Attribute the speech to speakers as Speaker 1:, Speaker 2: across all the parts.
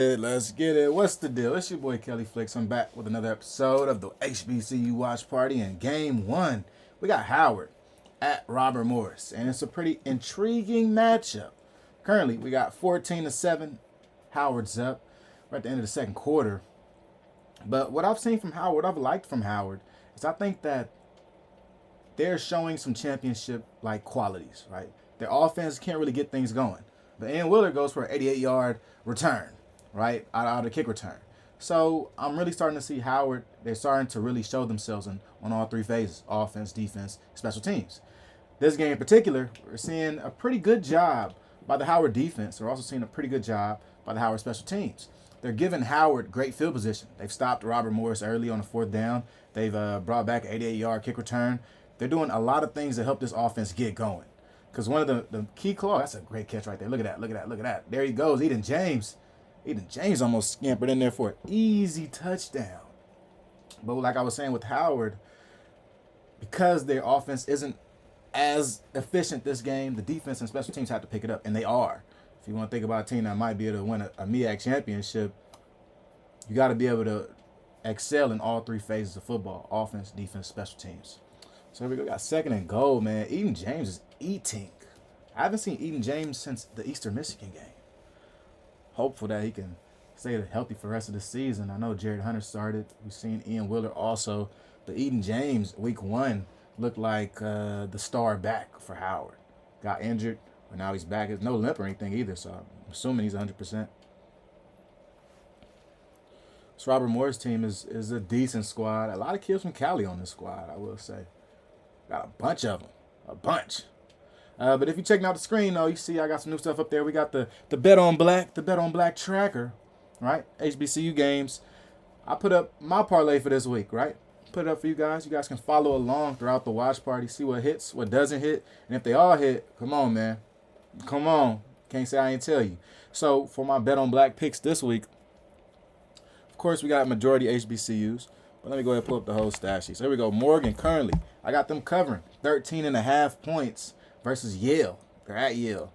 Speaker 1: Let's get it. What's the deal? It's your boy Kelly Flicks. I'm back with another episode of the HBCU Watch Party. And game one, we got Howard at Robert Morris, and it's a pretty intriguing matchup. Currently, we got 14-7. Howard's up. We're at the end of the second quarter. But what I've seen from Howard, what I've liked from Howard, is I think that they're showing some championship like qualities, right? Their offense can't really get things going. But Ian Willer goes for an 88-yard return, right? Out of the kick return. So I'm really starting to see Howard, they're starting to really show themselves on all three phases: offense, defense, special teams. This game in particular, we're seeing a pretty good job by the Howard defense. We're also seeing a pretty good job by the Howard special teams. They're giving Howard great field position. They've stopped Robert Morris early on the fourth down. They've brought back an 88-yard kick return. They're doing a lot of things to help this offense get going. Because one of the key claws, that's a great catch right there. Look at that, look at that, look at that. There he goes, Eden James. Eden James almost scampered in there for an easy touchdown. But like I was saying with Howard, because their offense isn't as efficient this game, the defense and special teams have to pick it up, and they are. If you want to think about a team that might be able to win a MEAC championship, you got to be able to excel in all three phases of football: offense, defense, special teams. So here we go. Got second and goal, man. Eden James is eating. I haven't seen Eden James since the Eastern Michigan game. Hopeful that he can stay healthy for the rest of the season. I know Jared Hunter started. We've seen Ian Willer also. But Eden James, week one, looked like the star back for Howard. Got injured, but now he's back. There's no limp or anything either, so I'm assuming he's 100%. This Robert Morris team is a decent squad. A lot of kids from Cali on this squad, I will say. Got a bunch of them. A bunch. But if you're checking out the screen, though, you see I got some new stuff up there. We got the Bet on Black, the Bet on Black tracker, right? HBCU games. I put up my parlay for this week, right? Put it up for you guys. You guys can follow along throughout the watch party, see what hits, what doesn't hit. And if they all hit, come on, man. Come on. Can't say I ain't tell you. So for my Bet on Black picks this week, of course, we got majority HBCUs. But let me go ahead and pull up the whole stat sheet. So here we go. Morgan currently, I got them covering 13.5 points versus Yale. They're at Yale.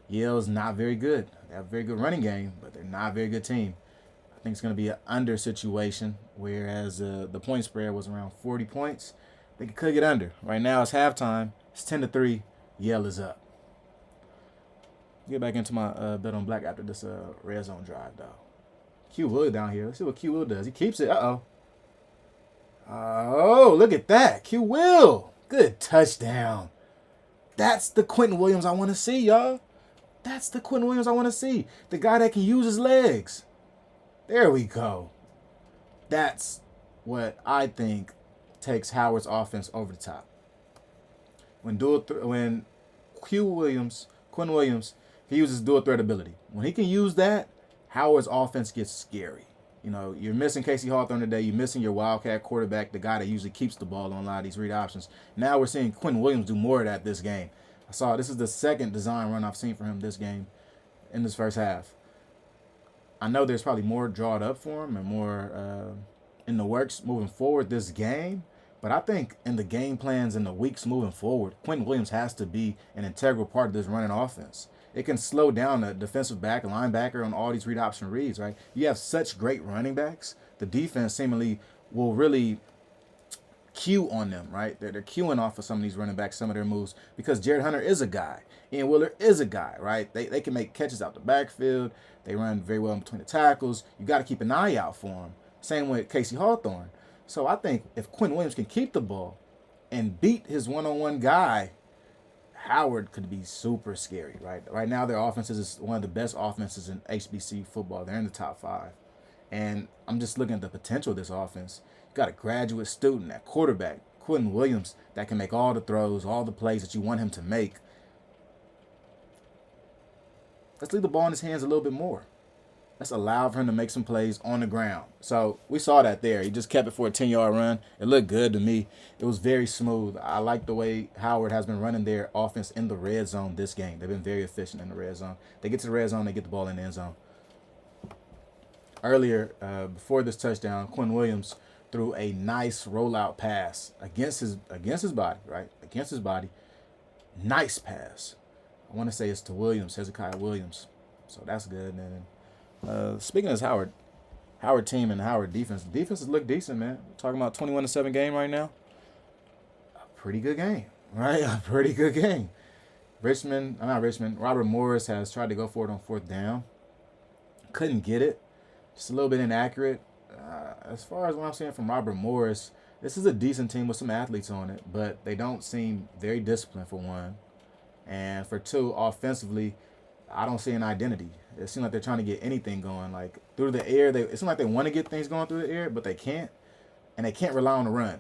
Speaker 1: Yale's not very good. They have a very good running game, but they're not a very good team. I think it's going to be an under situation, whereas the point spread was around 40 points. I think it could get under. Right now it's halftime. It's 10-3. Yale is up. Get back into my Bet on Black after this red zone drive, though. Q Will down here. Let's see what Q Will does. He keeps it. Uh-oh. Oh, look at that. Q Will. Good touchdown. That's the Quentin Williams I want to see, y'all. That's the Quentin Williams I want to see. The guy that can use his legs. There we go. That's what I think takes Howard's offense over the top. When Quentin Williams, he uses dual threat ability. When he can use that, Howard's offense gets scary. You know, you're missing Casey Hawthorne today. You're missing your Wildcat quarterback, the guy that usually keeps the ball on a lot of these read options. Now we're seeing Quentin Williams do more of that this game. This is the second design run I've seen for him this game in this first half. I know there's probably more drawn up for him and more in the works moving forward this game. But I think in the game plans in the weeks moving forward, Quentin Williams has to be an integral part of this running offense. It can slow down the defensive back and linebacker on all these read option reads, right? You have such great running backs. The defense seemingly will really cue on them, right? They're queuing off of some of these running backs, some of their moves, because Jared Hunter is a guy. Ian Willer is a guy, right? They can make catches out the backfield. They run very well in between the tackles. You got to keep an eye out for them. Same with Casey Hawthorne. So I think if Quentin Williams can keep the ball and beat his one-on-one guy, Howard could be super scary, right? Right now, their offense is one of the best offenses in HBC football. They're in the top 5. And I'm just looking at the potential of this offense. You got a graduate student at quarterback, Quentin Williams, that can make all the throws, all the plays that you want him to make. Let's leave the ball in his hands a little bit more. Let's allow for him to make some plays on the ground. So we saw that there. He just kept it for a 10-yard run. It looked good to me. It was very smooth. I like the way Howard has been running their offense in the red zone this game. They've been very efficient in the red zone. They get to the red zone, they get the ball in the end zone. Earlier, before this touchdown, Quentin Williams threw a nice rollout pass against his body, right? Against his body. Nice pass. I want to say it's to Williams, Hezekiah Williams. So that's good. And then Speaking of this Howard team and Howard defense, the defenses look decent, man. We're talking about 21-7 game right now. A pretty good game, right? A pretty good game. Robert Morris has tried to go for it on fourth down. Couldn't get it. Just a little bit inaccurate. As far as what I'm seeing from Robert Morris, this is a decent team with some athletes on it, but they don't seem very disciplined, for one. And for two, offensively, I don't see an identity. It seems like they're trying to get anything going. Like, through the air, it seems like they want to get things going through the air, but they can't. And they can't rely on the run.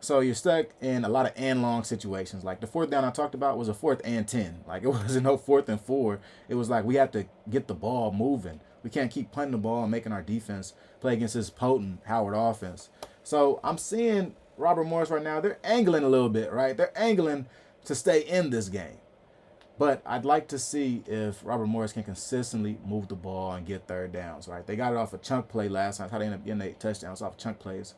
Speaker 1: So you're stuck in a lot of and long situations. Like the fourth down I talked about was a 4th and 10. Like, it wasn't no 4th and 4. It was like we have to get the ball moving. We can't keep punting the ball and making our defense play against this potent Howard offense. So I'm seeing Robert Morris right now. They're angling a little bit, right? They're angling to stay in this game. But I'd like to see if Robert Morris can consistently move the ball and get third downs, right? They got it off a chunk play last night. How they ended up getting 8 touchdowns off chunk plays.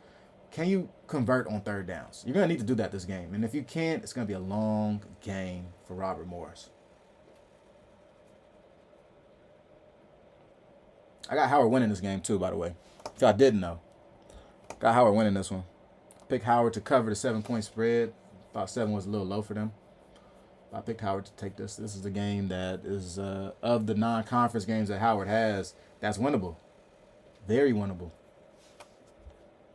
Speaker 1: Can you convert on third downs? You're going to need to do that this game. And if you can't, it's going to be a long game for Robert Morris. I got Howard winning this game too, by the way. If y'all didn't know. Got Howard winning this one. Picked Howard to cover the 7-point spread. Thought 7 was a little low for them. I picked Howard to take this. This is the game that is, of the non-conference games that Howard has, that's winnable. Very winnable.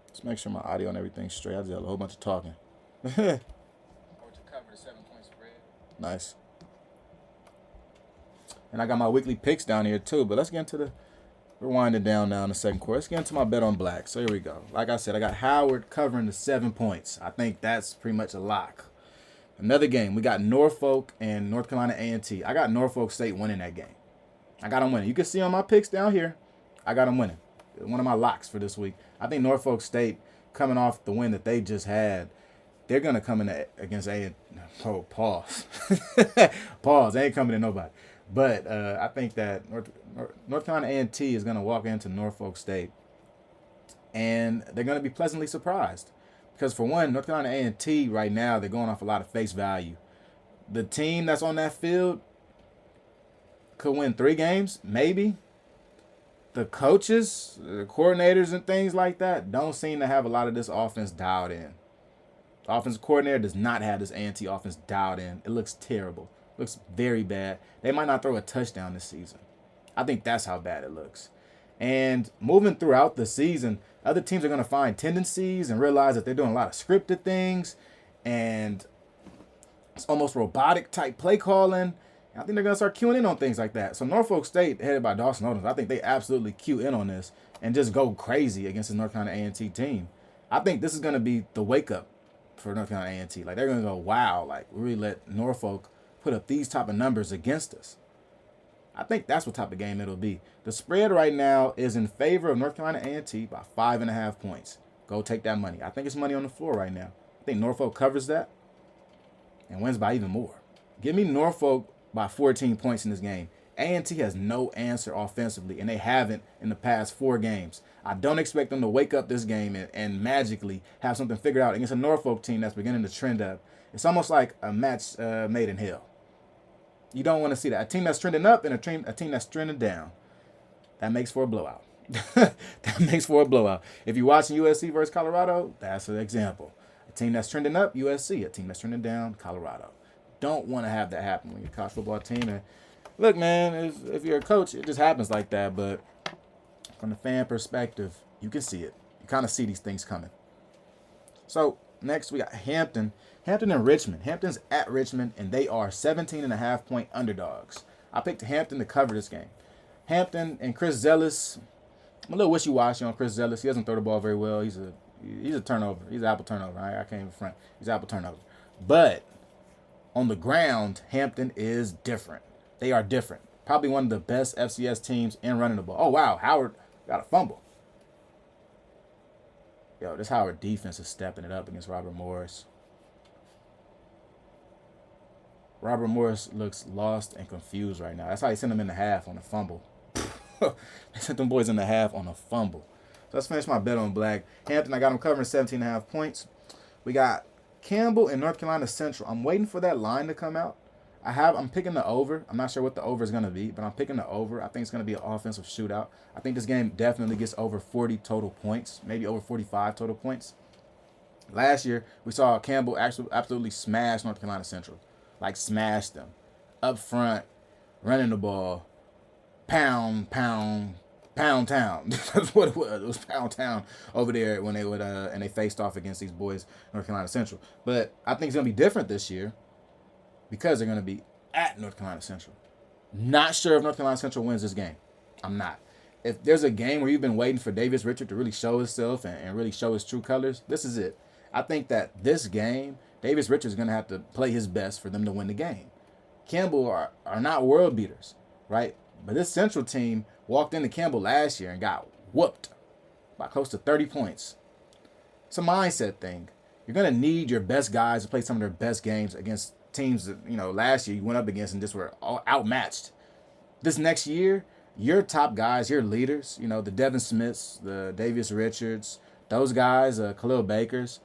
Speaker 1: Let's make sure my audio and everything's straight. I just had a whole bunch of talking. Howard to cover the 7-point spread. Nice. And I got my weekly picks down here too, but let's get into we're winding down now in the second quarter. Let's get into my bet on black. So here we go. Like I said, I got Howard covering the 7 points. I think that's pretty much a lock. Another game, we got Norfolk and North Carolina A&T. I got Norfolk State winning that game. I got them winning. You can see on my picks down here, I got them winning. One of my locks for this week. I think Norfolk State, coming off the win that they just had, they're going to come in against A&T. Oh, pause. Pause. They ain't coming to nobody. But I think that North Carolina A&T is going to walk into Norfolk State, and they're going to be pleasantly surprised. Because, for one, North Carolina A&T right now, they're going off a lot of face value. The team that's on that field could win 3 games, maybe. The coaches, the coordinators and things like that don't seem to have a lot of this offense dialed in. The offensive coordinator does not have this A&T offense dialed in. It looks terrible. It looks very bad. They might not throw a touchdown this season. I think that's how bad it looks. And moving throughout the season, other teams are going to find tendencies and realize that they're doing a lot of scripted things, and it's almost robotic type play calling. I think they're going to start queuing in on things like that. So Norfolk State, headed by Dawson Odom, I think they absolutely cue in on this and just go crazy against the North Carolina A&T team. I think this is going to be the wake-up for North Carolina A&T. Like, they're going to go, wow, like, we really let Norfolk put up these type of numbers against us. I think that's what type of game it'll be. The spread right now is in favor of North Carolina A&T by 5.5 points. Go take that money. I think it's money on the floor right now. I think Norfolk covers that and wins by even more. Give me Norfolk by 14 points in this game. A&T has no answer offensively, and they haven't in the past 4 games. I don't expect them to wake up this game and magically have something figured out against a Norfolk team that's beginning to trend up. It's almost like a match made in hell. You don't want to see that. A team that's trending up and a team that's trending down. That makes for a blowout. That makes for a blowout. If you're watching USC versus Colorado, that's an example. A team that's trending up, USC. A team that's trending down, Colorado. Don't want to have that happen when you're a college football team. And look, man, if you're a coach, it just happens like that. But from the fan perspective, you can see it. You kind of see these things coming. So next we got Hampton. Hampton and Richmond. Hampton's at Richmond, and they are 17.5-point underdogs. I picked Hampton to cover this game. Hampton and Chris Zealous. I'm a little wishy-washy on Chris Zealous. He doesn't throw the ball very well. He's a turnover. He's an apple turnover. I can't even front. He's an apple turnover. But on the ground, Hampton is different. They are different. Probably one of the best FCS teams in running the ball. Oh, wow. Howard got a fumble. Yo, this Howard defense is stepping it up against Robert Morris. Robert Morris looks lost and confused right now. That's how he sent him in the half on a fumble. They sent them boys in the half on a fumble. So let's finish my bet on black. Hampton, I got them covering 17.5 points. We got Campbell and North Carolina Central. I'm waiting for that line to come out. I'm picking the over. I'm not sure what the over is going to be, but I'm picking the over. I think it's going to be an offensive shootout. I think this game definitely gets over 40 total points, maybe over 45 total points. Last year, we saw Campbell actually absolutely smash North Carolina Central. Like, smash them. Up front, running the ball, pound town. That's what it was. It was pound town over there when they would and they faced off against these boys, North Carolina Central. But I think it's gonna be different this year because they're gonna be at North Carolina Central. Not sure if North Carolina Central wins this game. I'm not. If there's a game where you've been waiting for Davis Richard to really show himself and really show his true colors, this is it. I think that this game, Davis Richard is gonna have to play his best for them to win the game. Campbell are not world beaters, right? But this Central team walked into Campbell last year and got whooped by close to 30 points. It's a mindset thing. You're going to need your best guys to play some of their best games against teams that, last year you went up against and just were all outmatched. This next year, your top guys, your leaders, the Devin Smiths, the Davis Richards, those guys, Khalil Bakers,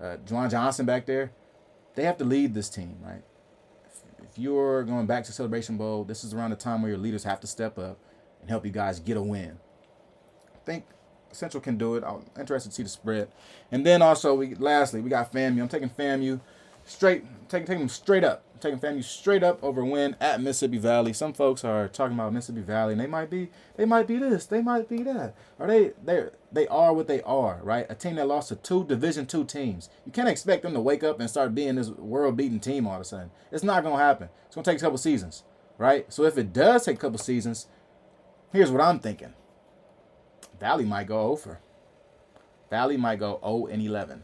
Speaker 1: Juwan Johnson back there, they have to lead this team, right? If you're going back to Celebration Bowl, this is around the time where your leaders have to step up and help you guys get a win. I think Central can do it. I'm interested to see the spread. And then also, lastly, we got FAMU. I'm taking FAMU straight, taking them straight up. I'm taking FAMU straight up over win at Mississippi Valley. Some folks are talking about Mississippi Valley, and they might be this, they might be that. Or they are what they are, right? A team that lost to 2 Division II teams. You can't expect them to wake up and start being this world-beating team all of a sudden. It's not going to happen. It's going to take a couple seasons, right? So if it does take a couple seasons, here's what I'm thinking. Valley might go over. Valley might go 0-11.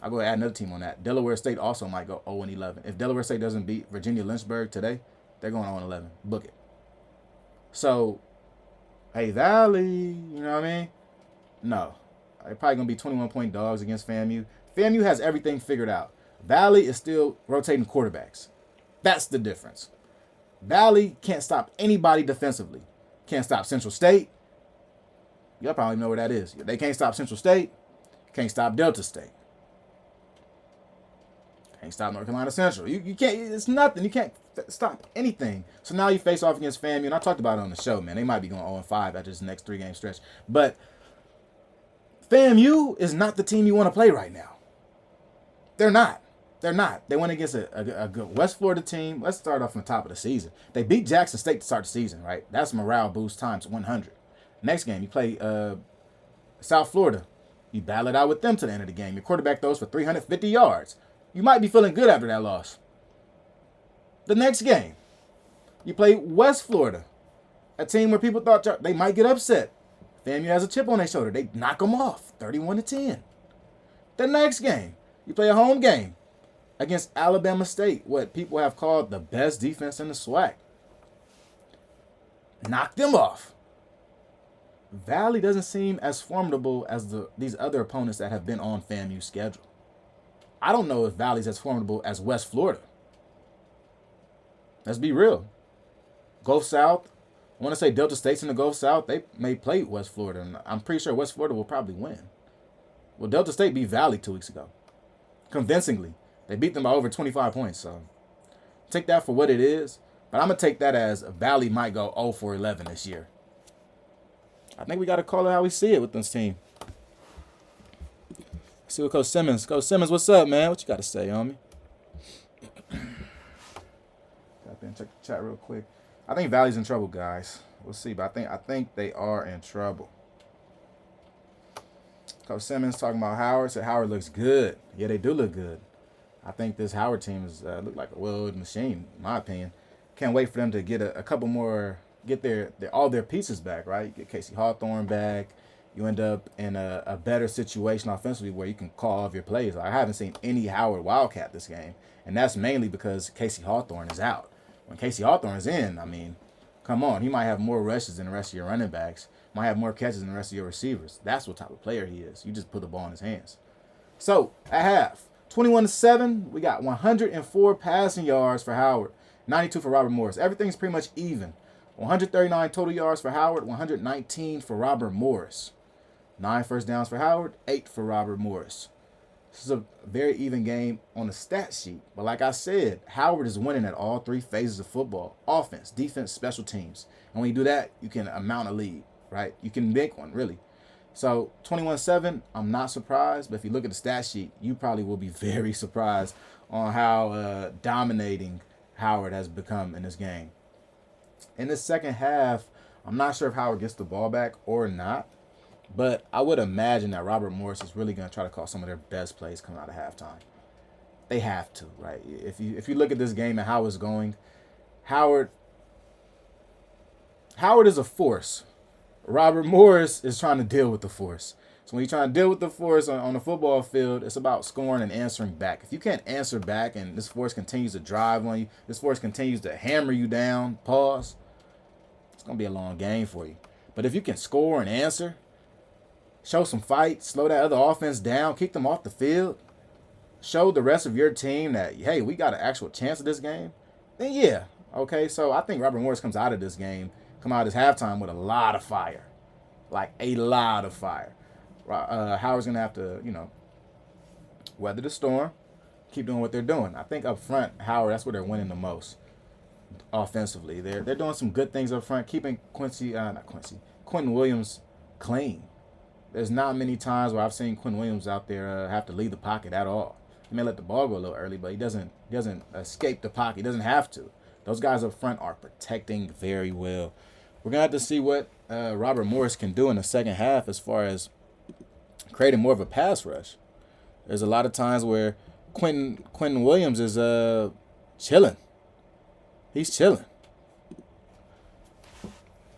Speaker 1: I'll go add another team on that. Delaware State also might go 0-11. If Delaware State doesn't beat Virginia Lynchburg today, they're going 0-11. Book it. So, hey, Valley, you know what I mean? No. They're probably going to be 21-point dogs against FAMU. FAMU has everything figured out. Valley is still rotating quarterbacks. That's the difference. Valley can't stop anybody defensively. Can't stop Central State. Y'all probably know where that is. They can't stop Central State. Can't stop Delta State. Can't stop North Carolina Central. You can't. It's nothing. You can't stop anything. So now you face off against FAMU, and I talked about it on the show, man. They might be going 0-5 after this next 3-game stretch. But FAMU is not the team you want to play right now. They're not. They're not. They went against a good West Florida team. Let's start off from the top of the season. They beat Jackson State to start the season, right? That's morale boost times 100. Next game, you play South Florida. You battle it out with them to the end of the game. Your quarterback throws for 350 yards. You might be feeling good after that loss. The next game, you play West Florida, a team where people thought they might get upset. FAMU has a chip on their shoulder. They knock them off, 31-10. The next game, you play a home game against Alabama State, what people have called the best defense in the SWAC. Knock them off. Valley doesn't seem as formidable as these other opponents that have been on FAMU's schedule. I don't know if Valley's as formidable as West Florida. Let's be real. Gulf South, I want to say Delta State's in the Gulf South. They may play West Florida, and I'm pretty sure West Florida will probably win. Well, Delta State beat Valley 2 weeks ago. Convincingly. They beat them by over 25 points, so take that for what it is. But I'm going to take that as Valley might go 0-11 this year. I think we got to call it how we see it with this team. Let's see what Coach Simmons. Coach Simmons, what's up, man? What you got to say, homie? Got in, check the chat real quick. I think Valley's in trouble, guys. We'll see, but I think they are in trouble. Coach Simmons talking about Howard. Said Howard looks good. Yeah, they do look good. I think this Howard team is look like a well-oiled machine, in my opinion. Can't wait for them to get a couple more, get all their pieces back, right? You get Casey Hawthorne back. You end up in a better situation offensively where you can call off your plays. I haven't seen any Howard Wildcat this game, and that's mainly because Casey Hawthorne is out. When Casey Hawthorne is in, I mean, come on, he might have more rushes than the rest of your running backs, might have more catches than the rest of your receivers. That's what type of player he is. You just put the ball in his hands. So, at half, 21-7, we got 104 passing yards for Howard, 92 for Robert Morris. Everything's pretty much even. 139 total yards for Howard, 119 for Robert Morris. 9 first downs for Howard, 8 for Robert Morris. This is a very even game on the stat sheet. But like I said, Howard is winning at all three phases of football: offense, defense, special teams. And when you do that, you can amount a lead, right? You can make one, really. So 21-7, I'm not surprised. But if you look at the stat sheet, you probably will be very surprised on how dominating Howard has become in this game. In the second half, I'm not sure if Howard gets the ball back or not. But I would imagine that Robert Morris is really going to try to call some of their best plays coming out of halftime. They have to, right? If you look at this game and how it's going, Howard is a force. Robert Morris is trying to deal with the force. So when you're trying to deal with the force on the football field, it's about scoring and answering back. If you can't answer back and this force continues to drive on you, this force continues to hammer you down, pause, it's going to be a long game for you. But if you can score and answer, show some fight, slow that other offense down, kick them off the field, show the rest of your team that, hey, we got an actual chance at this game, then yeah. Okay, so I think Robert Morris comes out of this game, come out of this halftime with a lot of fire. Like a lot of fire. Howard's going to have to, weather the storm, keep doing what they're doing. I think up front, Howard, that's where they're winning the most offensively. They're doing some good things up front, keeping Quentin Williams clean. There's not many times where I've seen Quinn Williams out there have to leave the pocket at all. He may let the ball go a little early, but he doesn't escape the pocket. He doesn't have to. Those guys up front are protecting very well. We're going to have to see what Robert Morris can do in the second half as far as creating more of a pass rush. There's a lot of times where Quentin Williams is chilling. He's chilling.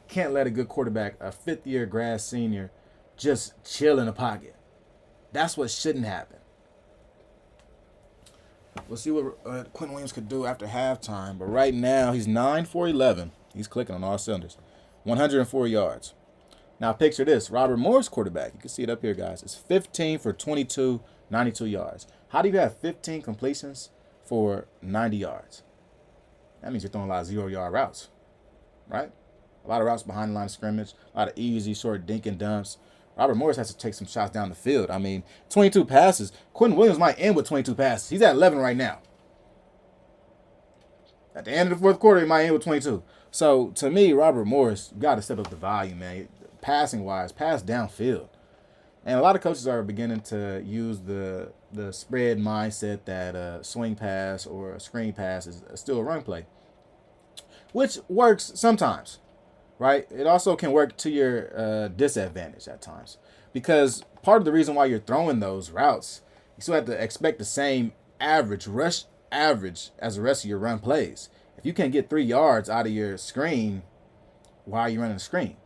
Speaker 1: Can't let a good quarterback, a fifth-year grad senior, just chill in the pocket. That's what shouldn't happen. We'll see what Quentin Williams could do after halftime. But right now, he's 9 for 11. He's clicking on all cylinders. 104 yards. Now, picture this. Robert Morris, quarterback. You can see it up here, guys. It's 15 for 22, 92 yards. How do you have 15 completions for 90 yards? That means you're throwing a lot of 0-yard routes, right? A lot of routes behind the line of scrimmage. A lot of easy, short dink and dumps. Robert Morris has to take some shots down the field. I mean, 22 passes. Quentin Williams might end with 22 passes. He's at 11 right now. At the end of the fourth quarter, he might end with 22. So, to me, Robert Morris got to step up the volume, man. Passing-wise, pass downfield. And a lot of coaches are beginning to use the spread mindset that a swing pass or a screen pass is still a run play, which works sometimes. Right? It also can work to your disadvantage at times. Because part of the reason why you're throwing those routes, you still have to expect the same rush average as the rest of your run plays. If you can't get 3 yards out of your screen, why are you running a screen?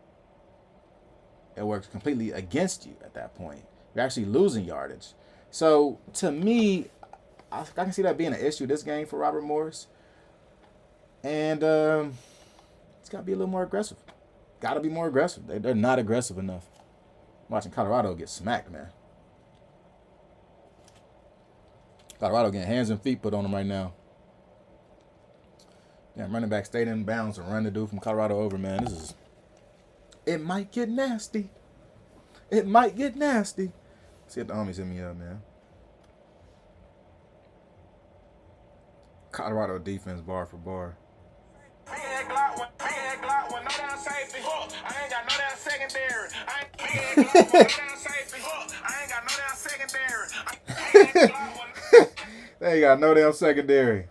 Speaker 1: It works completely against you at that point. You're actually losing yardage. So, to me, I can see that being an issue this game for Robert Morris. And it's got to be a little more aggressive. Got to be more aggressive. They're not aggressive enough. I'm watching Colorado get smacked, man. Colorado getting hands and feet put on them right now. Damn, running back stayed in bounds and run the dude from Colorado over, man. It might get nasty. It might get nasty. See if the homies hit me up, man. Colorado defense bar for bar. They ain't got no damn secondary.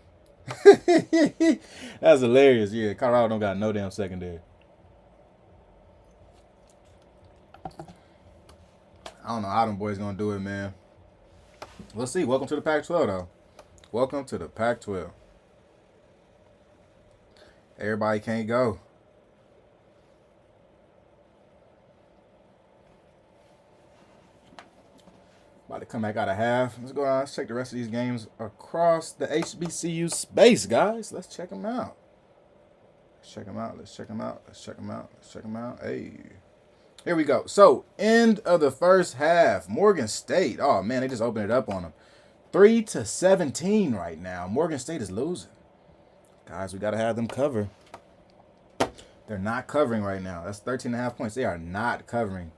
Speaker 1: That's hilarious. Yeah, Colorado don't got no damn secondary. I don't know how them boys gonna do it, man. We'll see. Welcome to the Pac-12, though. Welcome to the Pac-12. Everybody can't go. About to come back out of half. Let's go on. Let's check the rest of these games across the HBCU space, guys. Let's check them out. Let's check them out. Let's check them out. Let's check them out. Let's check them out. Hey. Here we go. So, end of the first half. Morgan State. Oh, man, they just opened it up on them. 3-17 right now. Morgan State is losing. Guys, we got to have them cover. They're not covering right now. That's 13.5 points. They are not covering.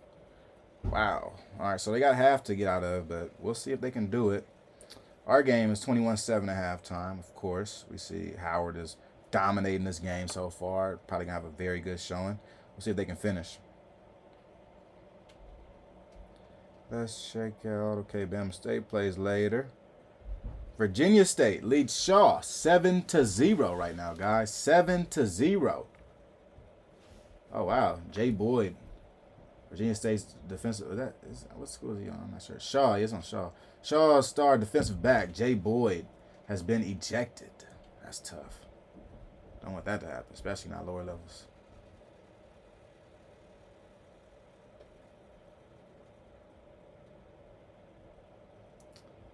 Speaker 1: Wow. All right, so they got half to get out of, but we'll see if they can do it. Our game is 21-7 at halftime, of course. We see Howard is dominating this game so far. Probably going to have a very good showing. We'll see if they can finish. Let's check out. Okay, Bama State plays later. Virginia State leads Shaw 7-0 right now, guys. 7-0. Oh, wow. Jay Boyd. Virginia State's defensive. What school is he on? I'm not sure. Shaw. He's on Shaw. Shaw's star defensive back, Jay Boyd, has been ejected. That's tough. Don't want that to happen, especially not lower levels.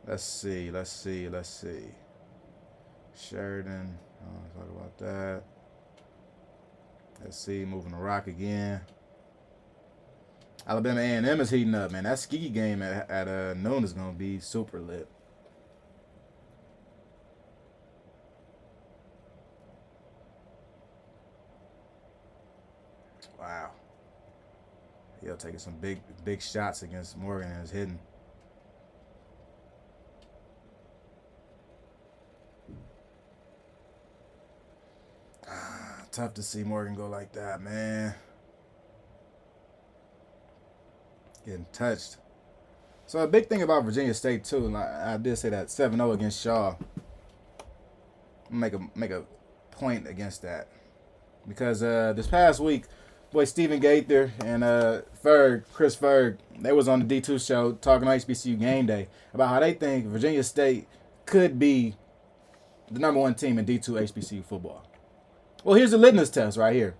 Speaker 1: Let's see. Sheridan. I don't want to talk about that. Let's see. Moving the rock again. Alabama A&M is heating up, man. That ski game at noon is going to be super lit. Wow. He'll taking some big shots against Morgan and is hitting. Tough to see Morgan go like that, man. Getting touched. So a big thing about Virginia State too, and I did say that 7-0 against Shaw. Make a point against that because this past week, boy Stephen Gaither and Chris Ferg, they was on the D2 show talking on HBCU Game Day about how they think Virginia State could be the #1 team in D2 HBCU football. Well, here's the litmus test right here.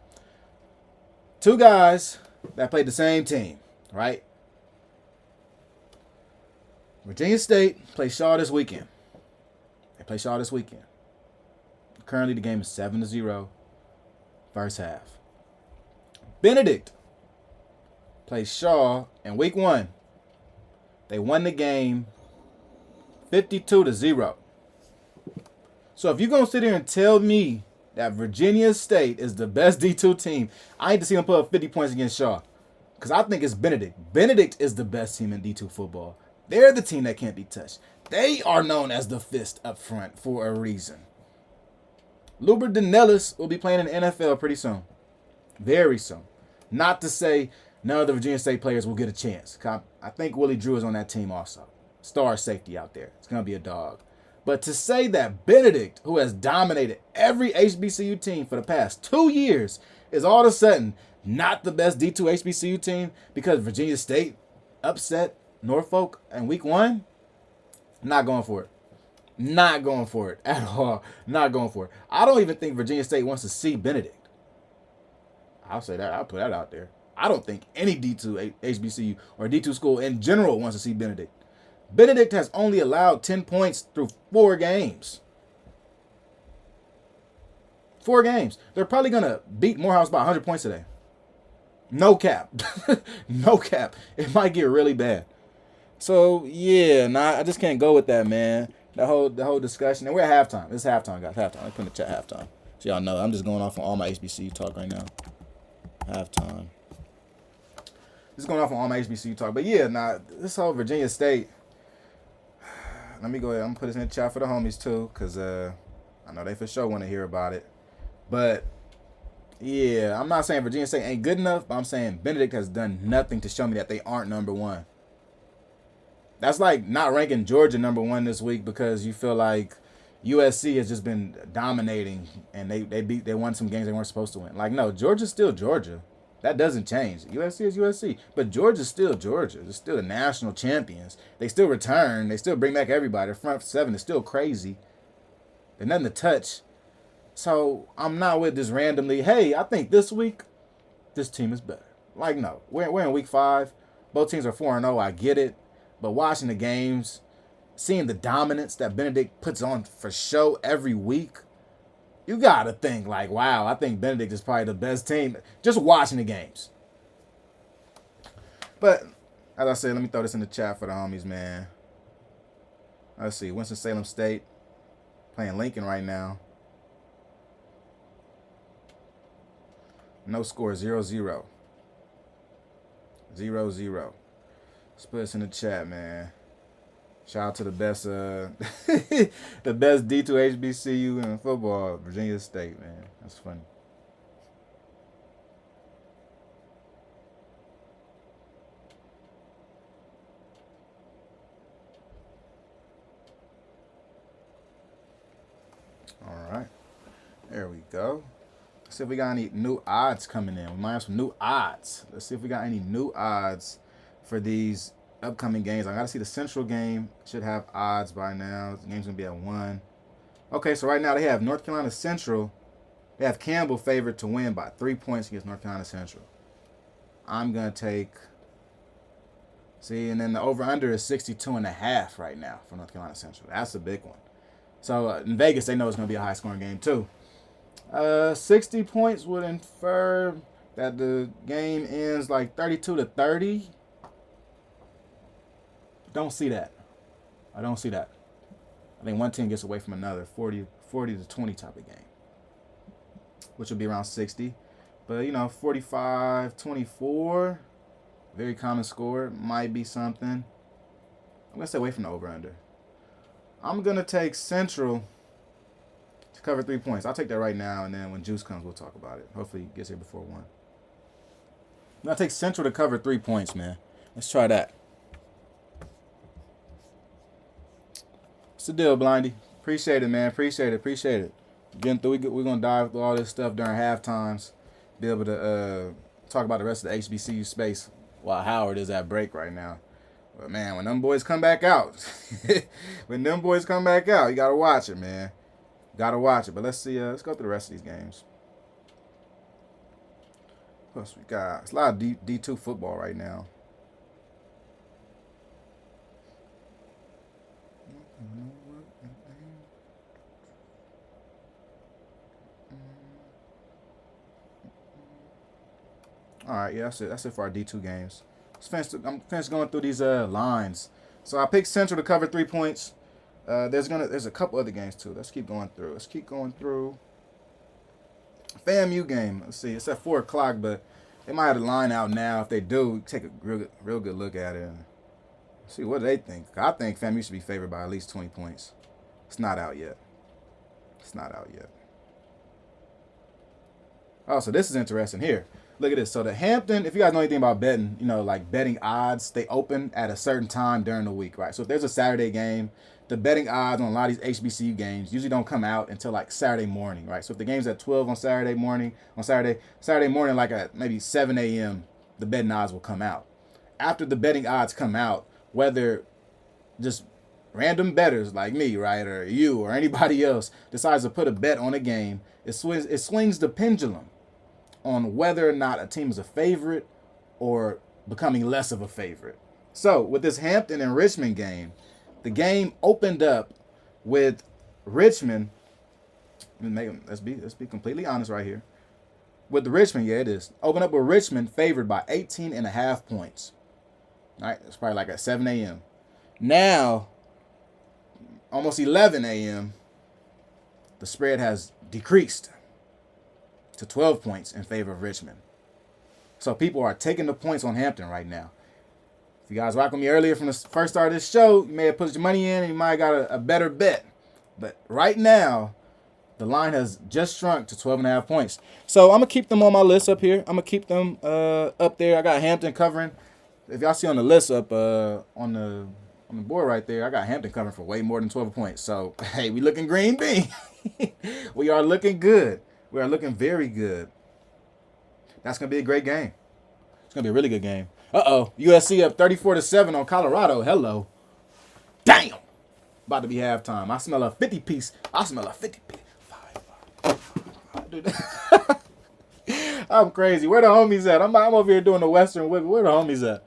Speaker 1: Two guys that played the same team, right? Virginia State plays Shaw this weekend. They play Shaw this weekend. Currently, the game is 7-0, first half. Benedict plays Shaw in week 1. They won the game 52-0. So if you're going to sit here and tell me that Virginia State is the best D2 team, I need to see them put up 50 points against Shaw. Because I think it's Benedict. Benedict is the best team in D2 football. They're the team that can't be touched. They are known as the fist up front for a reason. Luber Danellis will be playing in the NFL pretty soon. Very soon. Not to say none of the Virginia State players will get a chance. I think Willie Drew is on that team also. Star safety out there. It's going to be a dog. But to say that Benedict, who has dominated every HBCU team for the past 2 years, is all of a sudden not the best D2 HBCU team because Virginia State upset Norfolk in week 1, not going for it. Not going for it at all. Not going for it. I don't even think Virginia State wants to see Benedict. I'll say that. I'll put that out there. I don't think any D2 HBCU or D2 school in general wants to see Benedict. Benedict has only allowed 10 points through 4 games. 4 games. They're probably going to beat Morehouse by 100 points today. No cap. No cap. It might get really bad. So, yeah, I just can't go with that, man. The whole discussion. And we're at halftime. It's halftime, guys. Halftime. Let me put in the chat halftime. So y'all know. I'm just going off on all my HBCU talk right now. Halftime. Just going off on all my HBCU talk. But, yeah, this whole Virginia State. Let me go ahead. I'm going to put this in the chat for the homies, too. Because I know they for sure want to hear about it. But, yeah, I'm not saying Virginia State ain't good enough. But I'm saying Benedict has done nothing to show me that they aren't #1. That's like not ranking Georgia #1 this week because you feel like USC has just been dominating and they won some games they weren't supposed to win. Like, no, Georgia's still Georgia. That doesn't change. USC is USC. But Georgia's still Georgia. They're still the national champions. They still return. They still bring back everybody. The front 7 is still crazy. There's nothing to touch. So I'm not with this randomly, hey, I think this week this team is better. Like, no. We're in week 5. Both teams are 4-0. I get it. But watching the games, seeing the dominance that Benedict puts on for show every week, you got to think like, wow, I think Benedict is probably the best team. Just watching the games. But, as I said, let me throw this in the chat for the homies, man. Let's see. Winston-Salem State playing Lincoln right now. No score, 0-0. 0-0. Let's put this in the chat, man. Shout out to the best, the best D2 HBCU in football, Virginia State, man. That's funny. All right, there we go. Let's see if we got any new odds coming in. We might have some new odds. Let's see if we got any new odds for these upcoming games. I gotta see the Central game. Should have odds by now. The game's gonna be at 1. Okay, so right now they have North Carolina Central. They have Campbell favored to win by 3 points against North Carolina Central. I'm gonna take. See, and then the over/under is 62.5 right now for North Carolina Central. That's a big one. So in Vegas, they know it's gonna be a high-scoring game too. 60 points would infer that the game ends like 32-30. Don't see that. I don't see that. I think one team gets away from another, 40-20 type of game, which would be around 60. But, you know, 45-24, very common score, might be something. I'm going to stay away from the over-under. I'm going to take Central to cover 3 points. I'll take that right now, and then when Juice comes, we'll talk about it. Hopefully he gets here before 1. I'm going to take Central to cover 3 points, man. Let's try that. What's the deal, Blindy? Appreciate it, man. Appreciate it. Getting through, we're going to dive through all this stuff during half times. Be able to talk about the rest of the HBCU space while Howard is at break right now. But, man, when them boys come back out, you got to watch it, man. Got to watch it. But let's see. Let's go through the rest of these games. Plus, we got it's a lot of D2 football right now. All right, yeah, that's it. That's it for our D2 games. I'm finished going through these lines. So I picked Central to cover 3 points. There's a couple other games too. Let's keep going through. FAMU game. Let's see. It's at 4 o'clock, but they might have the line out now. If they do, take a real good look at it and see what they think. I think FAMU should be favored by at least 20 points. It's not out yet. Oh, so this is interesting here. Look at this. So the Hampton, if you guys know anything about betting, you know, like betting odds, they open at a certain time during the week, right? So if there's a Saturday game, the betting odds on a lot of these HBCU games usually don't come out until like Saturday morning, right? So if the game's at 12 on Saturday morning, like at maybe 7 a.m., the betting odds will come out. After the betting odds come out, whether just random bettors like me, right, or you or anybody else decides to put a bet on a game, it swings the pendulum on whether or not a team is a favorite or becoming less of a favorite. So with this Hampton and Richmond game, the game opened up with Richmond. Let's be completely honest right here. With the Richmond, yeah, it is. Opened up with Richmond favored by 18.5 points. All right, it's probably like at 7 a.m. Now, almost 11 a.m., the spread has decreased to 12 points in favor of Richmond. So people are taking the points on Hampton right now. If you guys rock with me earlier from the first start of this show, you may have put your money in and you might have got a better bet. But right now, the line has just shrunk to 12.5 points. So I'm going to keep them on my list up here. I'm going to keep them up there. I got Hampton covering. If y'all see on the list up on the board right there, I got Hampton covering for way more than 12 points. So, hey, we looking green bean. We are looking good. We are looking very good. That's going to be a great game. It's going to be a really good game. Uh-oh. USC up 34-7 on Colorado. Hello. Damn. About to be halftime. I smell a 50-piece. Dude. I'm crazy. Where the homies at? I'm over here doing the Western Whip. Where the homies at?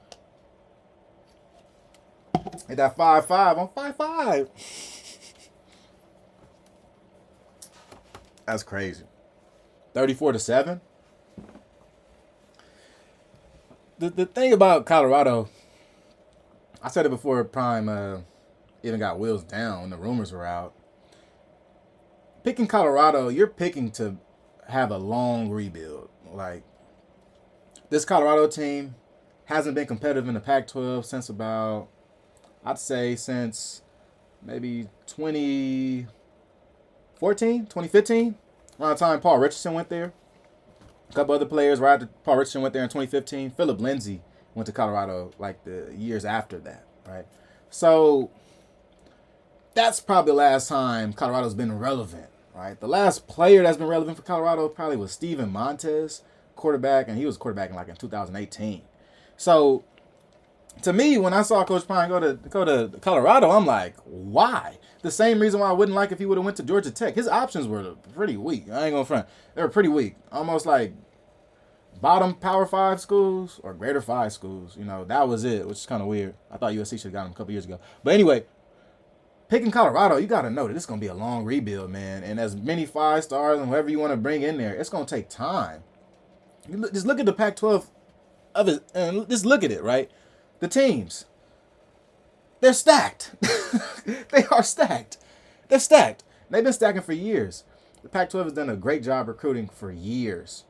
Speaker 1: Hit that 5-5 on 5-5. That's crazy. 34-7. The thing about Colorado, I said it before Prime even got wheels down when the rumors were out. Picking Colorado, you're picking to have a long rebuild. Like, this Colorado team hasn't been competitive in the Pac-12 since about, I'd say since maybe 2014, 2015, around the time Paul Richardson went there. A couple other players right after Paul Richardson went there in 2015. Philip Lindsay went to Colorado like the years after that, right? So that's probably the last time Colorado's been relevant, right? The last player that's been relevant for Colorado probably was Steven Montez, quarterback, and he was quarterbacking like in 2018. So to me, when I saw Coach Prime go to Colorado, I'm like, why? The same reason why I wouldn't like if he would have went to Georgia Tech. His options were pretty weak. I ain't gonna front. They were pretty weak. Almost like bottom Power 5 schools or Greater 5 schools. You know, that was it, which is kind of weird. I thought USC should have got him a couple years ago. But anyway, picking Colorado, you got to know that it's going to be a long rebuild, man. And as many 5 stars and whoever you want to bring in there, it's going to take time. Just look at the Pac-12 of it, and just look at it, right? The teams, they're stacked. They are stacked. They're stacked. They've been stacking for years. The Pac-12 has done a great job recruiting for years.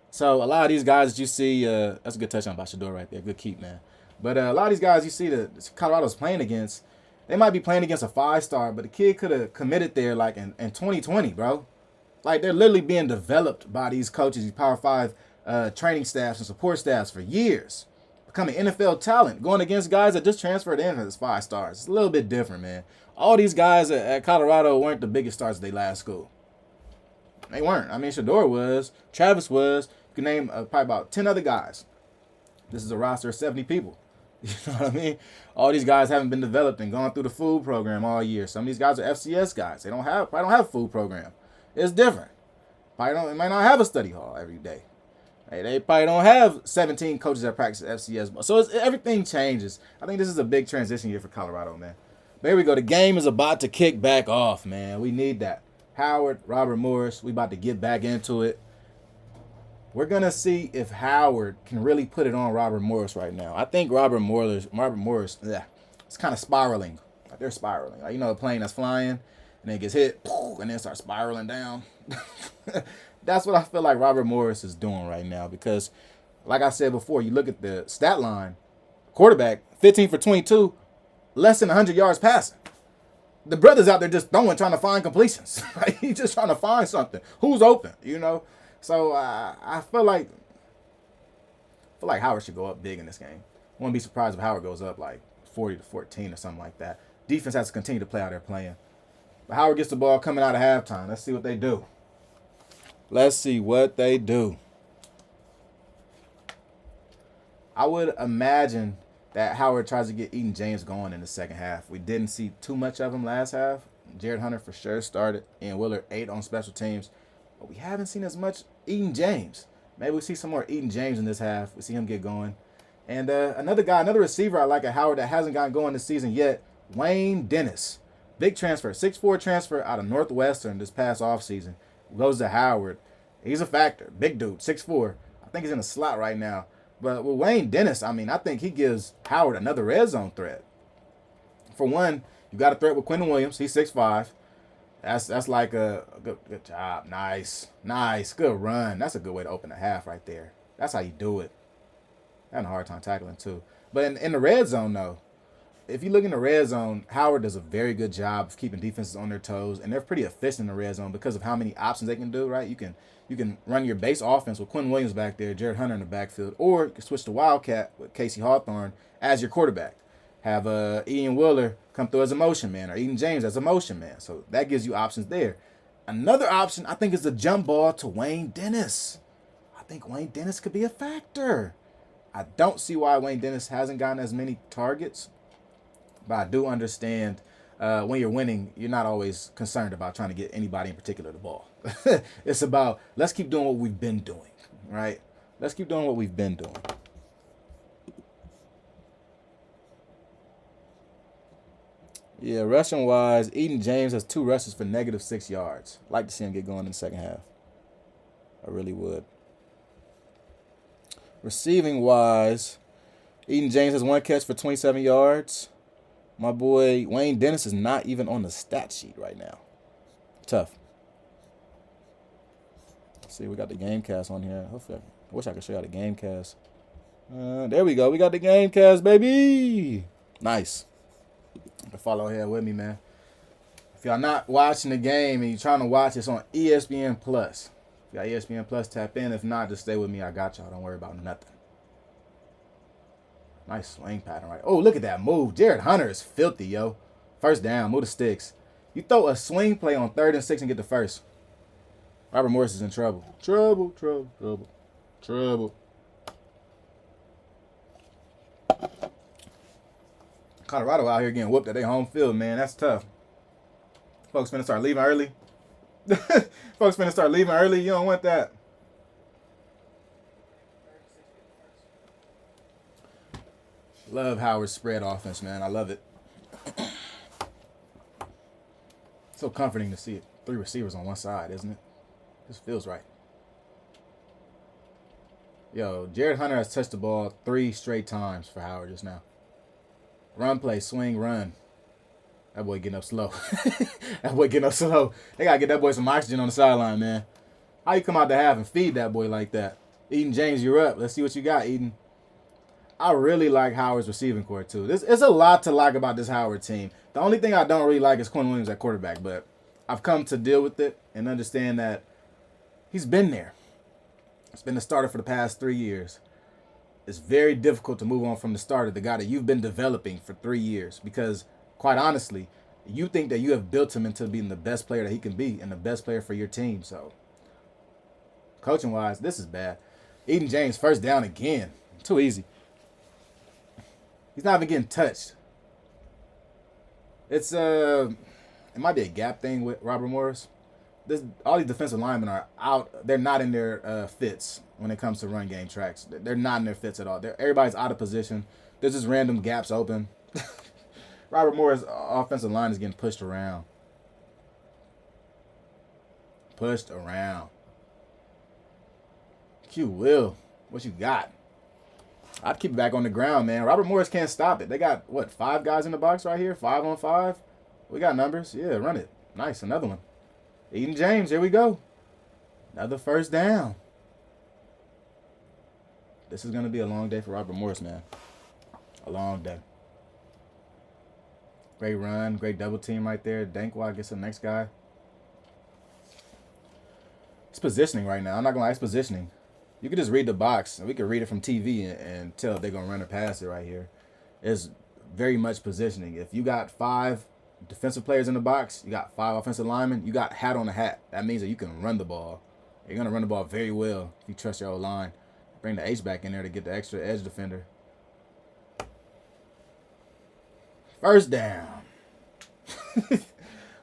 Speaker 1: So a lot of these guys that you see, that's a good touchdown by Shador right there. Good keep, man. But a lot of these guys you see that Colorado's playing against, they might be playing against a 5-star, but the kid could have committed there like in 2020, bro. Like they're literally being developed by these coaches, these Power 5 training staffs and support staffs for years. Becoming NFL talent, going against guys that just transferred in as 5 stars. It's a little bit different, man. All these guys at Colorado weren't the biggest stars at their last school. They weren't. I mean, Shador was. Travis was. You can name probably about 10 other guys. This is a roster of 70 people. You know what I mean? All these guys haven't been developed and gone through the food program all year. Some of these guys are FCS guys. They probably don't have a food program. It's different. They might not have a study hall every day. They probably don't have 17 coaches that practice at FCS. So everything changes. I think this is a big transition year for Colorado, man. But here we go. The game is about to kick back off, man. We need that. Howard, Robert Morris, we about to get back into it. We're going to see if Howard can really put it on Robert Morris right now. I think Robert Morris, it's kind of spiraling. Like they're spiraling. Like, you know, a plane that's flying and then it gets hit and then starts spiraling down. That's what I feel like Robert Morris is doing right now because, like I said before, you look at the stat line, quarterback, 15 for 22, less than 100 yards passing. The brother's out there just throwing, trying to find completions. He's just trying to find something. Who's open, you know? So I feel like Howard should go up big in this game. I wouldn't be surprised if Howard goes up like 40-14 or something like that. Defense has to continue to play how they're playing. But Howard gets the ball coming out of halftime. Let's see what they do. Let's see what they do. I would imagine that Howard tries to get Eden James going in the second half. We didn't see too much of him last half. Jared Hunter for sure started. Ian Willard 8 on special teams. But we haven't seen as much Eden James. Maybe we see some more Eden James in this half. We see him get going. And another receiver I like at Howard that hasn't gotten going this season yet, Wayne Dennis. Big transfer, 6'4" transfer out of Northwestern this past offseason. Goes to Howard. He's a factor. Big dude, 6'4". I think he's in the slot right now. But with Wayne Dennis, I mean, I think he gives Howard another red zone threat. For one, you got a threat with Quentin Williams. He's 6'5". That's like a good job. Nice. Good run. That's a good way to open the half right there. That's how you do it. Having a hard time tackling too. But in the red zone, though, if you look in the red zone, Howard does a very good job of keeping defenses on their toes, and they're pretty efficient in the red zone because of how many options they can do, right? You can run your base offense with Quentin Williams back there, Jared Hunter in the backfield, or you can switch to Wildcat with Casey Hawthorne as your quarterback. Have Ian Willard come through as a motion man, or Eden James as a motion man. So that gives you options there. Another option, I think, is the jump ball to Wayne Dennis. I think Wayne Dennis could be a factor. I don't see why Wayne Dennis hasn't gotten as many targets, but I do understand when you're winning, you're not always concerned about trying to get anybody in particular the ball. It's about, let's keep doing what we've been doing, right? Let's keep doing what we've been doing. Yeah, rushing-wise, Eden James has 2 rushes for -6 yards. Like to see him get going in the second half. I really would. Receiving-wise, Eden James has 1 catch for 27 yards. My boy Wayne Dennis is not even on the stat sheet right now. Tough. Let's see, we got the game cast on here. Hopefully, I wish I could show you the game cast. There we go. We got the game cast, baby. Nice. Follow here with me, man. If y'all not watching the game and you're trying to watch, it's on ESPN Plus. If you got ESPN Plus, tap in. If not, just stay with me. I got y'all. Don't worry about nothing. Nice swing pattern, right? Oh, look at that move. Jared Hunter is filthy, yo. First down. Move the sticks. You throw a swing play on 3rd and 6 and get the first. Robert Morris is in trouble. Trouble. Colorado out here getting whooped at their home field, man. That's tough. Folks finna start leaving early. Folks finna start leaving early. You don't want that. Love Howard's spread offense, man. I love it. So comforting to see it. 3 receivers on one side, isn't it? This feels right. Yo, Jared Hunter has touched the ball 3 straight times for Howard just now. Run play, swing, run. That boy getting up slow. They gotta get that boy some oxygen on the sideline, man. How you come out to half and feed that boy like that? Eden James, you're up. Let's see what you got, Eden. I really like Howard's receiving core, too. It's a lot to like about this Howard team. The only thing I don't really like is Quinn Williams at quarterback, but I've come to deal with it and understand that he's been there. He's been the starter for the past 3 years. It's very difficult to move on from the starter, the guy that you've been developing for 3 years, because, quite honestly, you think that you have built him into being the best player that he can be and the best player for your team. So, coaching-wise, this is bad. Eden James, first down again. Too easy. He's not even getting touched. It might be a gap thing with Robert Morris. All these defensive linemen are out. They're not in their fits when it comes to run game tracks. They're not in their fits at all. Everybody's out of position. There's just random gaps open. Robert Morris' offensive line is getting pushed around. Q Will, what you got? I'd keep it back on the ground, man. Robert Morris can't stop it. They got, 5 guys in the box right here? 5 on 5? We got numbers. Yeah, run it. Nice, another one. Eden James, here we go. Another first down. This is going to be a long day for Robert Morris, man. A long day. Great run, great double team right there. Dankwa gets the next guy. It's positioning right now. I'm not going to lie, it's positioning. You can just read the box, and we can read it from TV and tell if they're going to run or pass it right here. It's very much positioning. If you got 5 defensive players in the box, you got 5 offensive linemen, you got hat on the hat. That means that you can run the ball. You're going to run the ball very well if you trust your O-line. Bring the H back in there to get the extra edge defender. First down.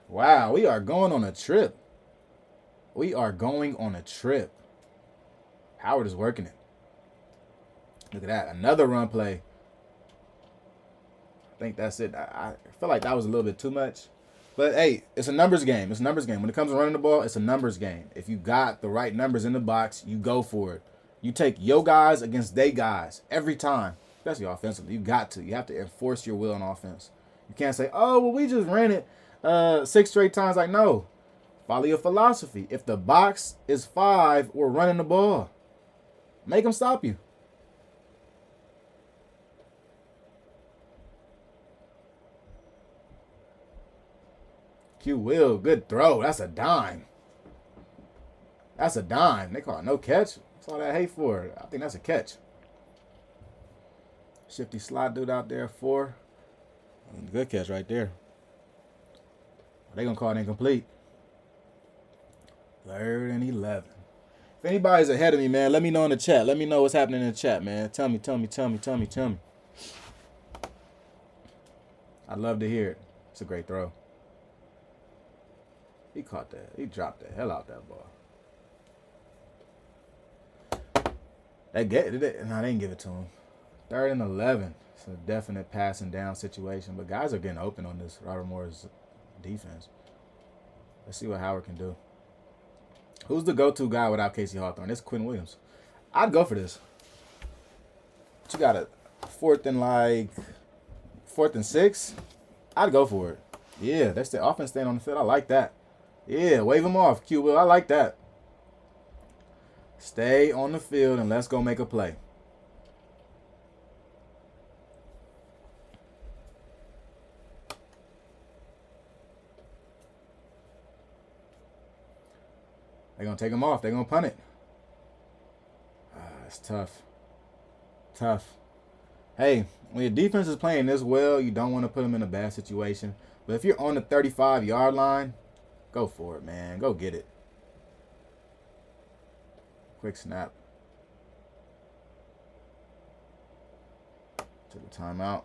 Speaker 1: Wow, we are going on a trip. Howard is working it. Look at that. Another run play. I think that's it. I feel like that was a little bit too much. But, hey, it's a numbers game. When it comes to running the ball, it's a numbers game. If you got the right numbers in the box, you go for it. You take your guys against they guys every time, especially offensively. You got to. You have to enforce your will on offense. You can't say, oh, well, we just ran it 6 straight times. Like, no. Follow your philosophy. If the box is 5, we're running the ball. Make them stop you. Q Will, good throw. That's a dime. They call it no catch. What's all that hate for? I think that's a catch. Shifty slot dude out there, 4. Good catch right there. They're going to call it incomplete. 3rd and 11. If anybody's ahead of me, man, let me know in the chat. Let me know what's happening in the chat, man. Tell me. I'd love to hear it. It's a great throw. He caught that. He dropped the hell out that ball. They didn't give it to him. 3rd and 11. It's a definite passing down situation. But guys are getting open on this Robert Morris defense. Let's see what Howard can do. Who's the go-to guy without Casey Hawthorne? It's Quinn Williams. I'd go for this. But you got a 4th and 6. I'd go for it. Yeah, that's the offense staying on the field. I like that. Yeah, wave him off, Q Will. I like that. Stay on the field and let's go make a play. They're going to take him off. They're going to punt it. It's tough. Tough. Hey, when your defense is playing this well, you don't want to put them in a bad situation. But if you're on the 35-yard line, go for it, man. Go get it. Quick snap. Took a timeout.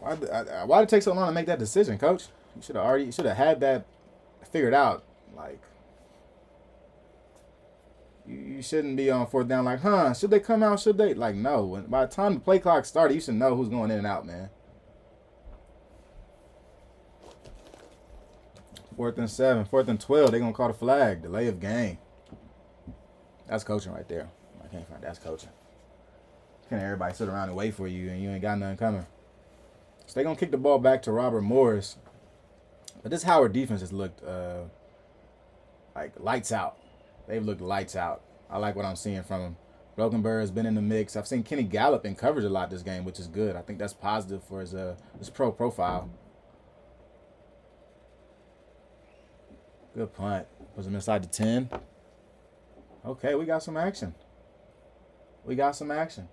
Speaker 1: Why did it take so long to make that decision, Coach? You should have had that figured out. Like, you shouldn't be on fourth down like, should they come out? Should they? Like, no. By the time the play clock started, you should know who's going in and out, man. 4th and 7, 4th and 12, they're going to call the flag. Delay of game. That's coaching right there. I can't find that's coaching. Can't everybody sit around and wait for you and you ain't got nothing coming. So they're going to kick the ball back to Robert Morris. But this Howard defense has looked like lights out. They've looked lights out. I like what I'm seeing from them. Broken Bird has been in the mix. I've seen Kenny Gallup in coverage a lot this game, which is good. I think that's positive for his pro profile. Good punt. Was him inside the 10. Okay, we got some action. We got some action.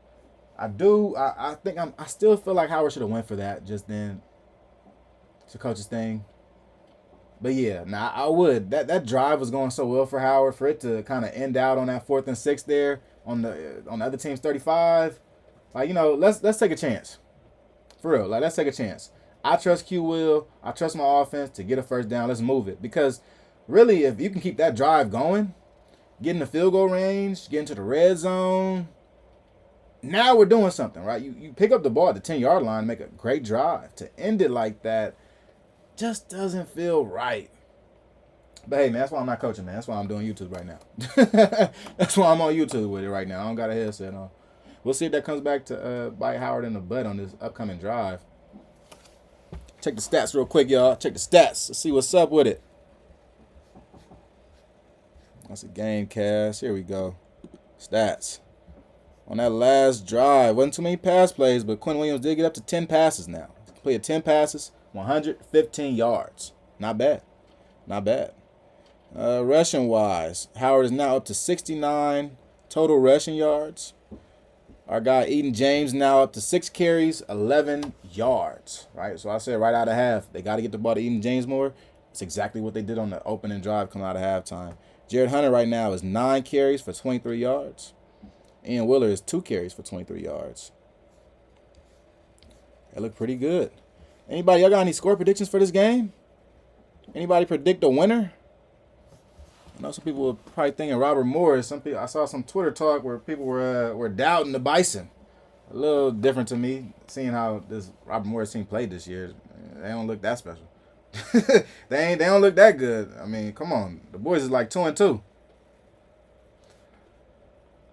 Speaker 1: I still feel like Howard should have went for that just then. It's a coach's thing. But yeah, I would. That drive was going so well for Howard, for it to kind of end out on that 4th and 6 there on the other team's 35. Like, let's take a chance. For real, like, let's take a chance. I trust Q Will. I trust my offense to get a first down. Let's move it. Because really, if you can keep that drive going, get in the field goal range, get into the red zone, now we're doing something, right? You pick up the ball at the 10-yard line, make a great drive. To end it like that just doesn't feel right. But hey, man, that's why I'm not coaching, man. That's why I'm doing YouTube right now. That's why I'm on YouTube with it right now. I don't got a headset on. We'll see if that comes back to bite Howard in the butt on this upcoming drive. Check the stats real quick, y'all. Check the stats. Let's see what's up with it. That's a game cast. Here we go. Stats. On that last drive, wasn't too many pass plays, but Quinn Williams did get up to 10 passes now. Completed 10 passes, 115 yards. Not bad. Not bad. Rushing wise, Howard is now up to 69 total rushing yards. Our guy Eden James now up to 6 carries, 11 yards. Right, so I said right out of half, they got to get the ball to Eden James more. It's exactly what they did on the opening drive coming out of halftime. Jared Hunter right now is 9 carries for 23 yards. Ian Willer is 2 carries for 23 yards. That look pretty good. Anybody, y'all got any score predictions for this game? Anybody predict a winner? I know some people were probably thinking Robert Morris. Some people, I saw some Twitter talk where people were doubting the Bison. A little different to me, seeing how this Robert Morris team played this year. They don't look that special. They don't look that good. I mean, come on, the boys is like 2-2.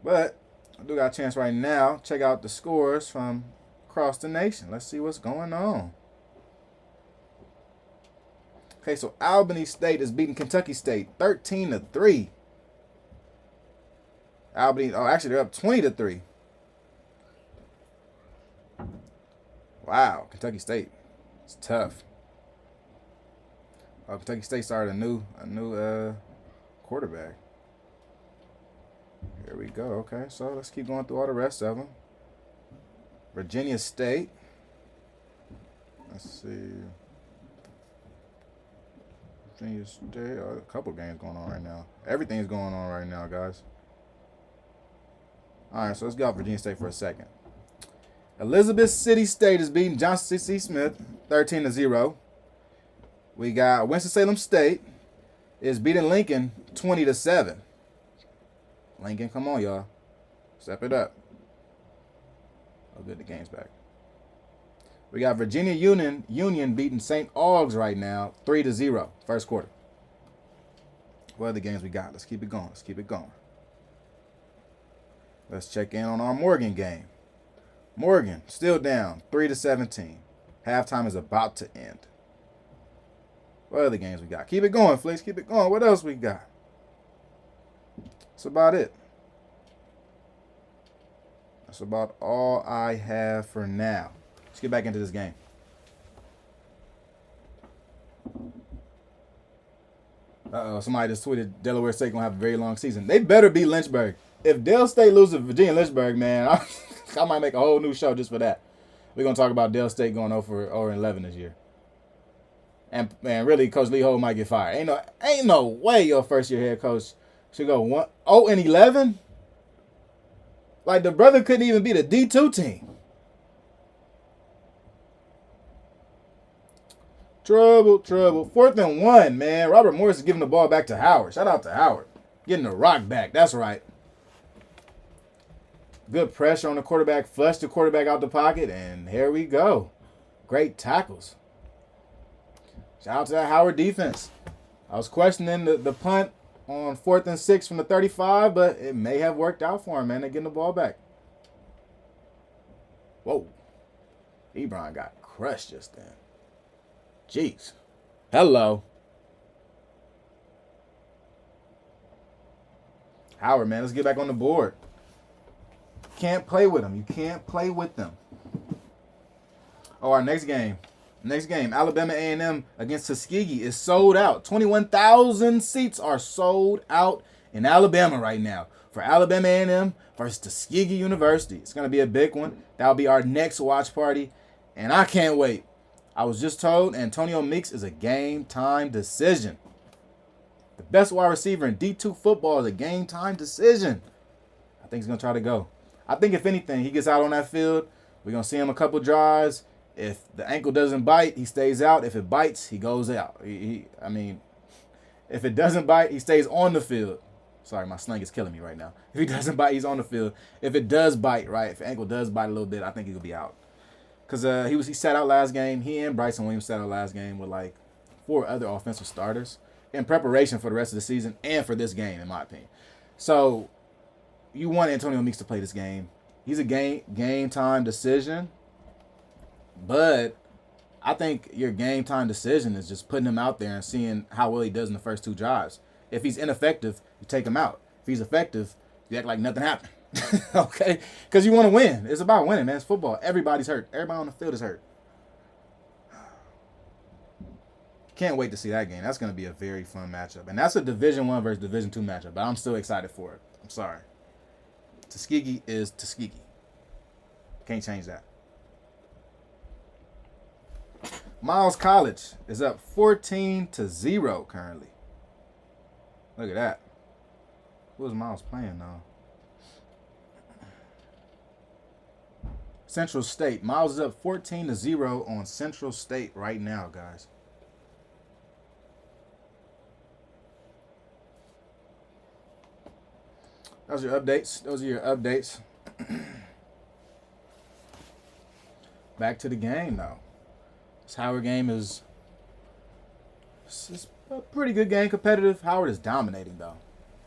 Speaker 1: But I do got a chance right now. Check out the scores from across the nation. Let's see what's going on. Okay, so Albany State is beating Kentucky State 13-3. Albany, actually they're up 20-3. Wow, Kentucky State. It's tough. Kentucky State started a new quarterback. Here we go. Okay, so let's keep going through all the rest of them. Virginia State. Let's see. Virginia State. A couple games going on right now. Everything's going on right now, guys. All right, so let's go off Virginia State for a second. Elizabeth City State is beating Johnson C. Smith 13-0. We got Winston-Salem State is beating Lincoln 20-7. Lincoln, come on, y'all. Step it up. Oh, good, the game's back. We got Virginia Union beating St. Augs right now 3-0, first quarter. What other games we got? Let's keep it going. Let's keep it going. Let's check in on our Morgan game. Morgan still down 3-17. Halftime is about to end. What other games we got? Keep it going, Flex. Keep it going. What else we got? That's about it. That's about all I have for now. Let's get back into this game. Uh-oh, somebody just tweeted Delaware State going to have a very long season. They better beat Lynchburg. If Dale State loses to Virginia Lynchburg, man, I might make a whole new show just for that. We're going to talk about Dale State going over 11 this year. And really, Coach Lee Holt might get fired. Ain't no way your first year head coach should go 0-11. Like, the brother couldn't even beat a D2 team. Trouble. 4th and 1, man. Robert Morris is giving the ball back to Howard. Shout out to Howard. Getting the rock back. That's right. Good pressure on the quarterback. Flushed the quarterback out the pocket. And here we go. Great tackles. Shout out to that Howard defense. I was questioning the punt on 4th and 6 from the 35, but it may have worked out for him, man. They're getting the ball back. Whoa. Ebron got crushed just then. Jeez. Hello. Howard, man, let's get back on the board. Can't play with them. You can't play with them. Oh, our next game. Alabama A&M against Tuskegee is sold out. 21,000 seats are sold out in Alabama right now for Alabama A&M versus Tuskegee University. It's going to be a big one. That'll be our next watch party, and I can't wait. I was just told Antonio Meeks is a game-time decision. The best wide receiver in D2 football is a game-time decision. I think he's going to try to go. I think if anything, he gets out on that field. We're going to see him a couple drives. If the ankle doesn't bite, he stays out. If it bites, he goes out. If it doesn't bite, he stays on the field. Sorry, my slang is killing me right now. If he doesn't bite, he's on the field. If it does bite, right, if the ankle does bite a little bit, I think he'll be out. Because he sat out last game. He and Bryson Williams sat out last game with like 4 other offensive starters in preparation for the rest of the season and for this game, in my opinion. So you want Antonio Meeks to play this game. He's a game time decision. But I think your game time decision is just putting him out there and seeing how well he does in the first 2 drives. If he's ineffective, you take him out. If he's effective, you act like nothing happened. Okay? Because you want to win. It's about winning, man. It's football. Everybody's hurt. Everybody on the field is hurt. Can't wait to see that game. That's going to be a very fun matchup. And that's a Division I versus Division II matchup. But I'm still excited for it. I'm sorry. Tuskegee is Tuskegee. Can't change that. Miles College is up 14-0 currently. Look at that. Who's Miles playing now? Central State. Miles is up 14-0 on Central State right now, guys. Those are your updates. Back to the game, though. This Howard game is a pretty good game, competitive. Howard is dominating, though.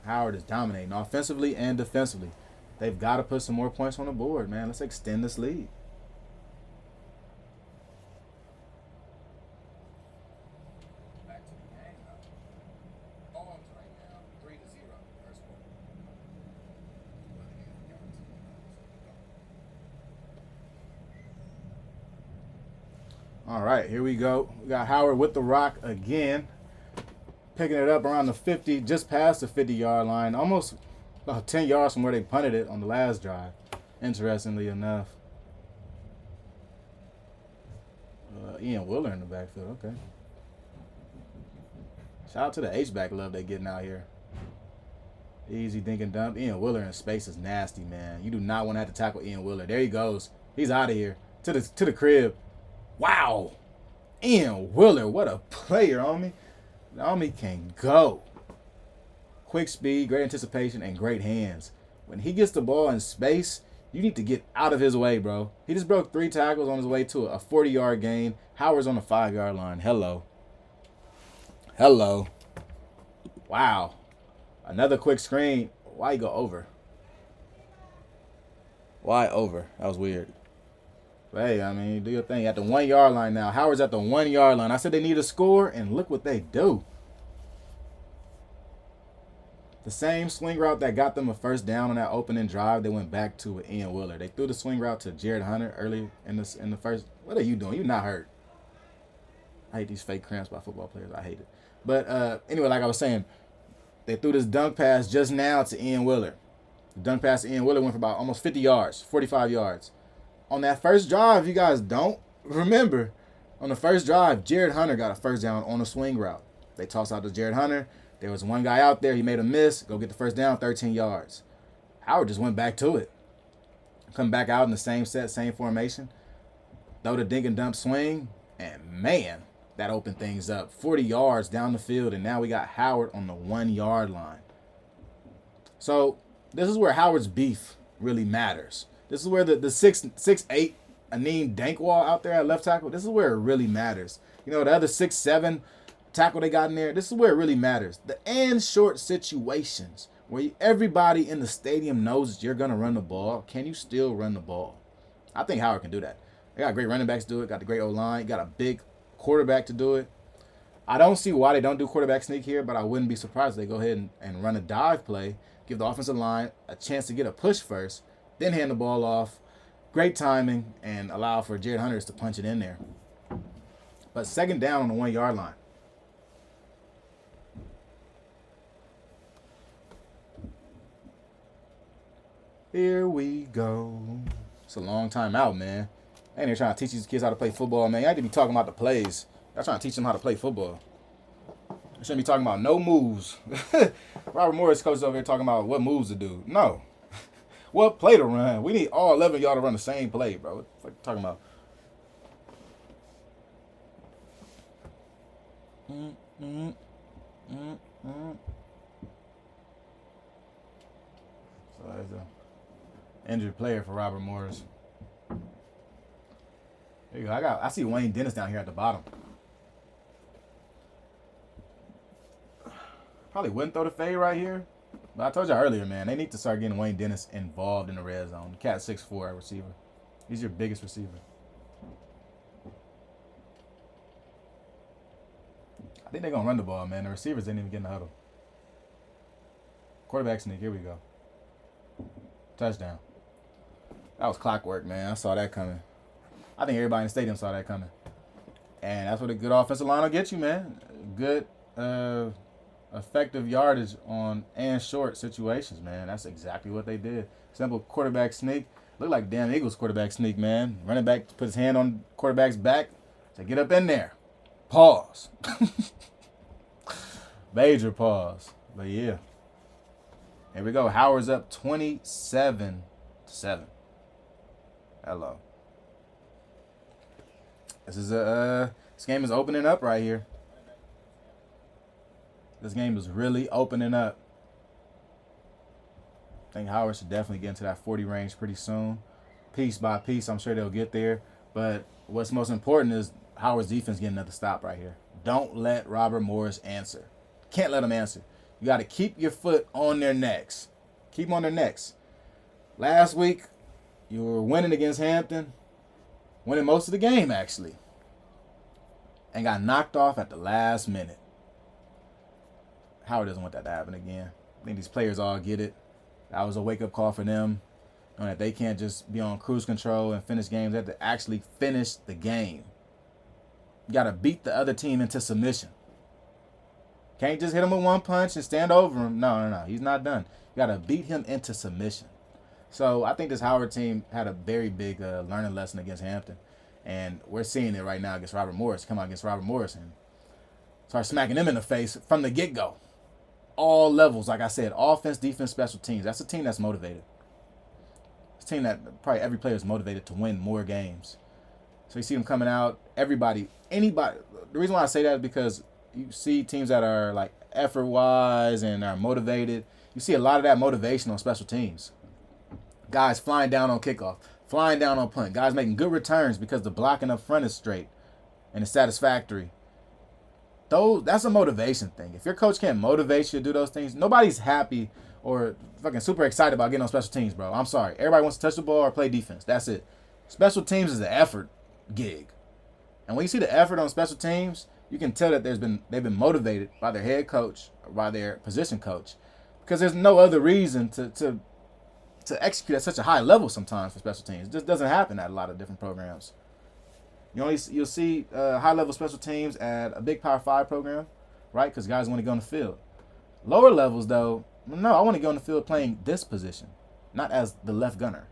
Speaker 1: Howard is dominating offensively and defensively. They've got to put some more points on the board, man. Let's extend this lead. Back to the game, though. Arms right now, 3-0. First quarter. All right, here we go. We got Howard with the rock again. Picking it up around the 50, just past the 50-yard line. Almost about 10 yards from where they punted it on the last drive, interestingly enough. Ian Willer in the backfield, okay. Shout out to the H-back love they getting out here. Easy dink and dump. Ian Willer in space is nasty, man. You do not want to have to tackle Ian Willer. There he goes. He's out of here. To the crib. Wow. Ian Willer, what a player, homie. The homie can go. Quick speed, great anticipation, and great hands. When he gets the ball in space, you need to get out of his way, bro. He just broke 3 tackles on his way to a 40-yard gain. Howard's on the 5-yard line. Hello. Wow. Another quick screen. Why you go over? Why over? That was weird. But hey, I mean, do your thing. At the 1-yard line now. Howard's at the 1-yard line. I said they need a score, and look what they do. The same swing route that got them a first down on that opening drive, they went back to with Ian Willer. They threw the swing route to Jared Hunter early in the first. What are you doing? You're not hurt. I hate these fake cramps by football players. I hate it. But anyway, like I was saying, they threw this dunk pass just now to Ian Willer. The dunk pass to Ian Willer went for about almost 50 yards, 45 yards. On that first drive, you guys don't remember, on the first drive, Jared Hunter got a first down on a swing route. They tossed out to Jared Hunter. There was one guy out there. He made a miss. Go get the first down, 13 yards. Howard just went back to it. Come back out in the same set, same formation. Throw the dink and dump swing. And man, that opened things up. 40 yards down the field. And now we got Howard on the 1 yard line. So this is where Howard's beef really matters. This is where the 6'8" Aneem Dankwall out there at left tackle, this is where it really matters. You know, the other 6'7" tackle they got in there, this is where it really matters. The and short situations where everybody in the stadium knows that you're going to run the ball, can you still run the ball? I think Howard can do that. They got great running backs to do it, got the great O-line, got a big quarterback to do it. I don't see why they don't do quarterback sneak here, but I wouldn't be surprised if they go ahead and run a dive play, give the offensive line a chance to get a push first, then hand the ball off. Great timing, and allow for Jared Hunter to punch it in there. But second down on the 1 yard line. Here we go. It's a long time out, man. I ain't here trying to teach these kids how to play football, man. You have to be talking about the plays. I'm trying to teach them how to play football. I shouldn't be talking about no moves. Robert Morris coach over here talking about what moves to do. No. What play to run? We need all 11 of y'all to run the same play, bro. What the fuck you talking about? So that's an injured player for Robert Morris. There you go. I see Wayne Dennis down here at the bottom. Probably wouldn't throw the fade right here. But I told you earlier, man, they need to start getting Wayne Dennis involved in the red zone. The cat 6'4" receiver. He's your biggest receiver. I think they're going to run the ball, man. The receivers didn't even get in the huddle. Quarterback sneak. Here we go. Touchdown. That was clockwork, man. I saw that coming. I think everybody in the stadium saw that coming. And that's what a good offensive line will get you, man. Good, effective yardage on and short situations, man. That's exactly what they did. Simple quarterback sneak. Looked like damn Eagles quarterback sneak, man. Running back put his hand on quarterback's back. Said, get up in there. Pause. Major pause. But yeah. Here we go. Howard's up 27-7. Hello. This game is opening up right here. This game is really opening up. I think Howard should definitely get into that 40 range pretty soon. Piece by piece, I'm sure they'll get there. But what's most important is Howard's defense getting another stop right here. Don't let Robert Morris answer. Can't let him answer. You got to keep your foot on their necks. Keep them on their necks. Last week, you were winning against Hampton. Winning most of the game, actually. And got knocked off at the last minute. Howard doesn't want that to happen again. I think these players all get it. That was a wake-up call for them. Knowing that they can't just be on cruise control and finish games. They have to actually finish the game. You got to beat the other team into submission. Can't just hit him with one punch and stand over him. No. He's not done. You got to beat him into submission. So I think this Howard team had a very big learning lesson against Hampton. And we're seeing it right now against Robert Morris. Come out against Robert Morris and start smacking them in the face from the get-go. All levels, like I said, offense, defense, special teams. That's a team that's motivated. It's a team that probably every player is motivated to win more games. So you see them coming out, everybody, anybody. The reason why I say that is because you see teams that are like effort-wise and are motivated. You see a lot of that motivation on special teams. Guys flying down on kickoff, flying down on punt. Guys making good returns because the blocking up front is straight and it's satisfactory. That's a motivation thing. If your coach can't motivate you to do those things, nobody's happy or fucking super excited about getting on special teams, bro. I'm sorry. Everybody wants to touch the ball or play defense. That's it. Special teams is an effort gig. And when you see the effort on special teams, you can tell that they've been motivated by their head coach or by their position coach. Because there's no other reason to execute at such a high level sometimes for special teams. It just doesn't happen at a lot of different programs. You'll see high-level special teams at a big Power 5 program, right? Because guys want to go on the field. Lower levels, though, no, I want to go on the field playing this position, not as the left gunner,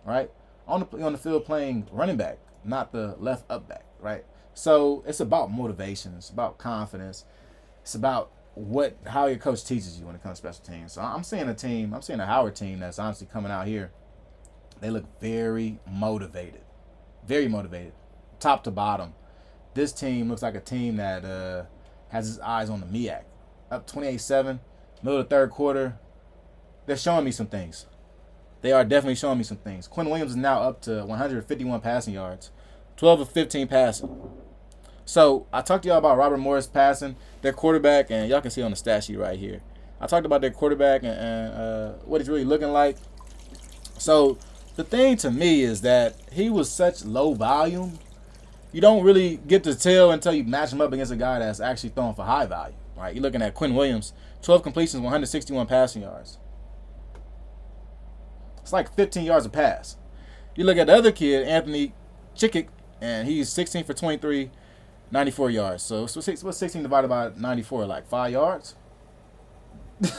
Speaker 1: right? I want to play on the field playing running back, not the left up back, right? So it's about motivation. It's about confidence. It's about how your coach teaches you when it comes to special teams. So I'm seeing a Howard team that's honestly coming out here. They look very motivated, top to bottom. This team looks like a team that has its eyes on the MEAC. Up 28-7, middle of the third quarter. They're showing me some things. They are definitely showing me some things. Quinn Williams is now up to 151 passing yards, 12 of 15 passing. So I talked to y'all about Robert Morris passing, their quarterback, and y'all can see on the stat sheet right here. I talked about their quarterback and what he's really looking like. So the thing to me is that he was such low volume. You don't really get to tell until you match him up against a guy that's actually throwing for high value, right? You're looking at Quinn Williams, 12 completions, 161 passing yards. It's like 15 yards a pass. You look at the other kid, Anthony Chickett, and he's 16 for 23, 94 yards. So what's 16 divided by 94? Like 5 yards?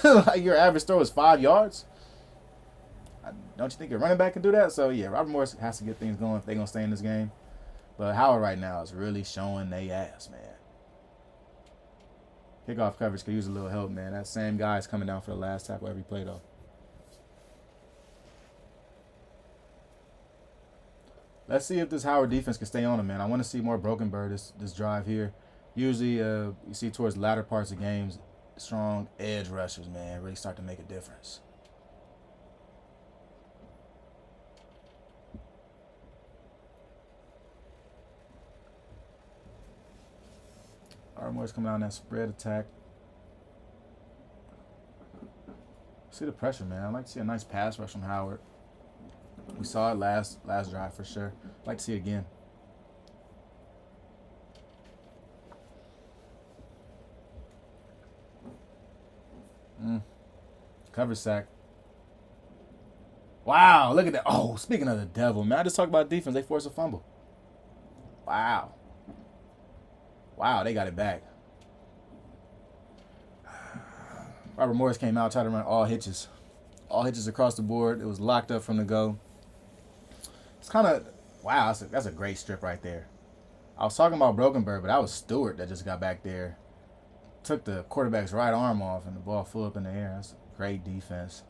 Speaker 1: Like your average throw is 5 yards? Don't you think your running back can do that? So, yeah, Robert Morris has to get things going if they're going to stay in this game. But Howard right now is really showing they ass, man. Kickoff coverage could use a little help, man. That same guy is coming down for the last tackle every play, though. Let's see if this Howard defense can stay on him, man. I want to see more Broken Bird this drive here. Usually, you see towards the latter parts of games, strong edge rushers, man, really start to make a difference. Armour's coming out in that spread attack. See the pressure, man. I'd like to see a nice pass rush from Howard. We saw it last drive for sure. I'd like to see it again. Cover sack. Wow, look at that. Oh, speaking of the devil, man, I just talked about defense. They forced a fumble. Wow. Wow, they got it back. Robert Morris came out, tried to run all hitches. All hitches across the board. It was locked up from the go. It's kind of, wow, that's a great strip right there. I was talking about Broken Bird, but that was Stewart that just got back there. Took the quarterback's right arm off, and the ball flew up in the air. That's great defense.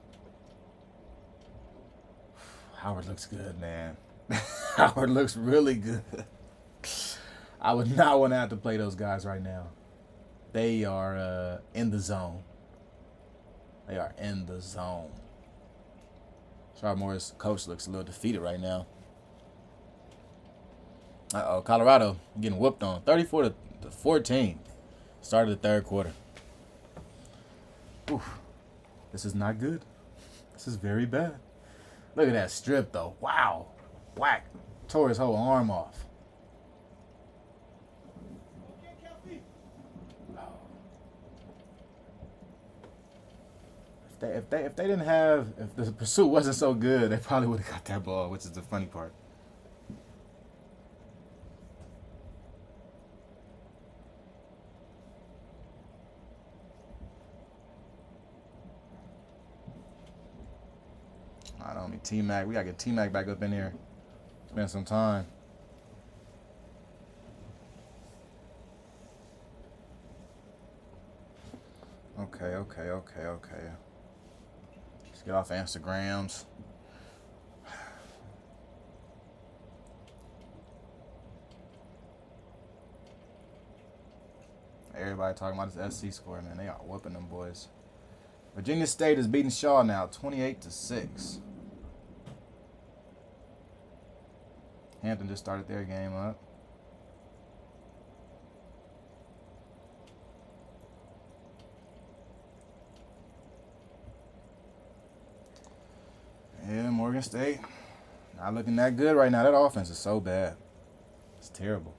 Speaker 1: Howard looks good, man. Howard looks really good. I would not want to have to play those guys right now. They are in the zone. They are in the zone. Robert Morris' coach looks a little defeated right now. Uh-oh, Colorado getting whooped on. 34-14. Started the third quarter. Oof. This is not good. This is very bad. Look at that strip, though. Wow. Whack. Tore his whole arm off. If they didn't have, if the pursuit wasn't so good, they probably would have got that ball, which is the funny part. I don't mean T-Mac. We got to get T-Mac back up in here. Spend some time. Okay. Let's get off Instagrams. Everybody talking about this SC score, man. They are whooping them boys. Virginia State is beating Shaw now, 28-6. Hampton just started their game up. Yeah, Morgan State not looking that good right now. That offense is so bad. It's terrible.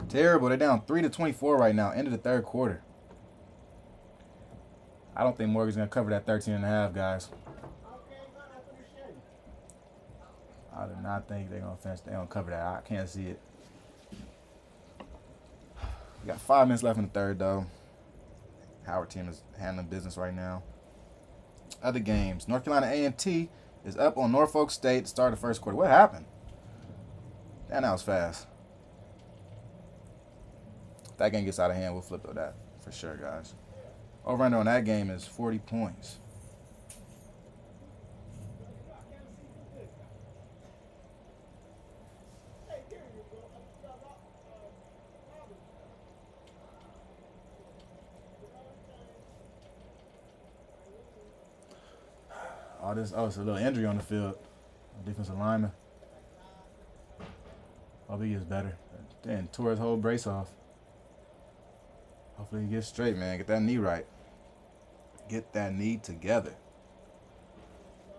Speaker 1: Terrible. They're down 3-24 right now. End of the third quarter. I don't think Morgan's going to cover that 13.5, guys. I do not think they're going to finish. They're going to cover that. I can't see it. We got 5 minutes left in the third, though. Howard team is handling business right now. Other games. North Carolina A&T is up on Norfolk State to start the first quarter. What happened? Damn, that was fast. If that game gets out of hand, we'll flip to that for sure, guys. Over-under on that game is 40 points. It's a little injury on the field. Defensive lineman. Hope he gets better. Then tore his whole brace off. Hopefully he gets straight, man. Get that knee right. Get that knee together.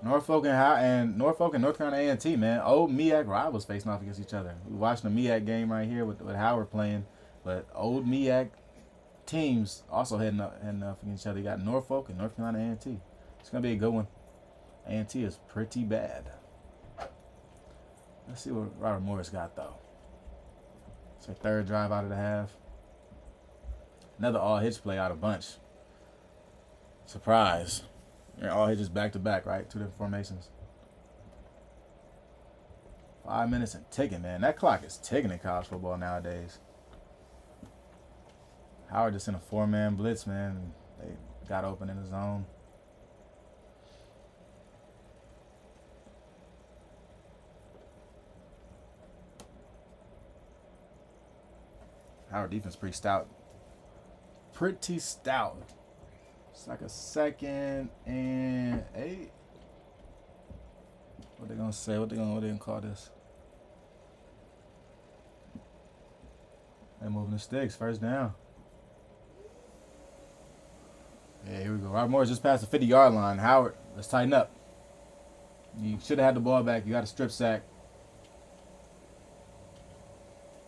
Speaker 1: Norfolk and North Carolina A&T, man. Old MEAC rivals facing off against each other. We watching the MEAC game right here with Howard playing, but old MEAC teams also heading up against each other. You got Norfolk and North Carolina A&T. It's gonna be a good one. A&T is pretty bad. Let's see what Robert Morris got, though. It's a third drive out of the half. Another all-hitch play out of bunch. Surprise. All hitches back-to-back, right? Two different formations. 5 minutes and ticking, man. That clock is ticking in college football nowadays. Howard just in a four-man blitz, man. They got open in the zone. Howard defense pretty stout. Pretty stout. It's like a 2nd and 8. What they gonna say? What they gonna call this? They're moving the sticks. First down. Yeah, here we go. Robert Morris just passed the 50-yard line. Howard, let's tighten up. You should have had the ball back. You got a strip sack.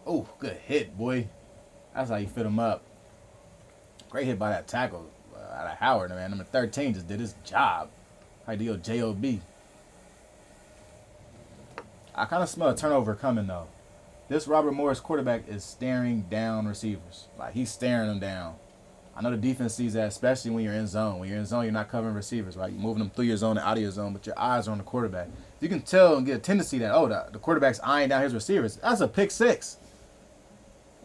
Speaker 1: Oh, good hit, boy. That's how you fit him up. Great hit by that tackle out of Howard, man. Number 13 just did his job. Ideal J.O.B. I kind of smell a turnover coming, though. This Robert Morris quarterback is staring down receivers. Like, he's staring them down. I know the defense sees that, especially when you're in zone. When you're in zone, you're not covering receivers, right? You're moving them through your zone and out of your zone, but your eyes are on the quarterback. You can tell and get a tendency that, the quarterback's eyeing down his receivers. That's a pick six.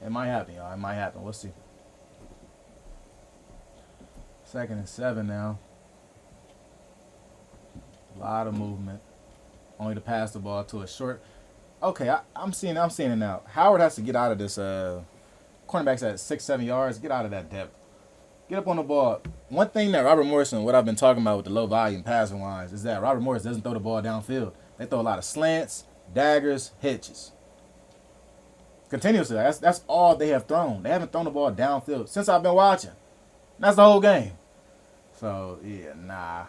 Speaker 1: It might happen, y'all. It might happen. We'll see. 2nd and 7 now. A lot of movement. Only to pass the ball to a short. Okay, I'm seeing it now. Howard has to get out of this. Cornerback's at 6-7 yards. Get out of that depth. Get up on the ball. One thing that Robert Morris and what I've been talking about with the low volume passing lines is that Robert Morris doesn't throw the ball downfield. They throw a lot of slants, daggers, hitches. Continuously. That's all they have thrown. They haven't thrown the ball downfield since I've been watching. That's the whole game. So, yeah, nah.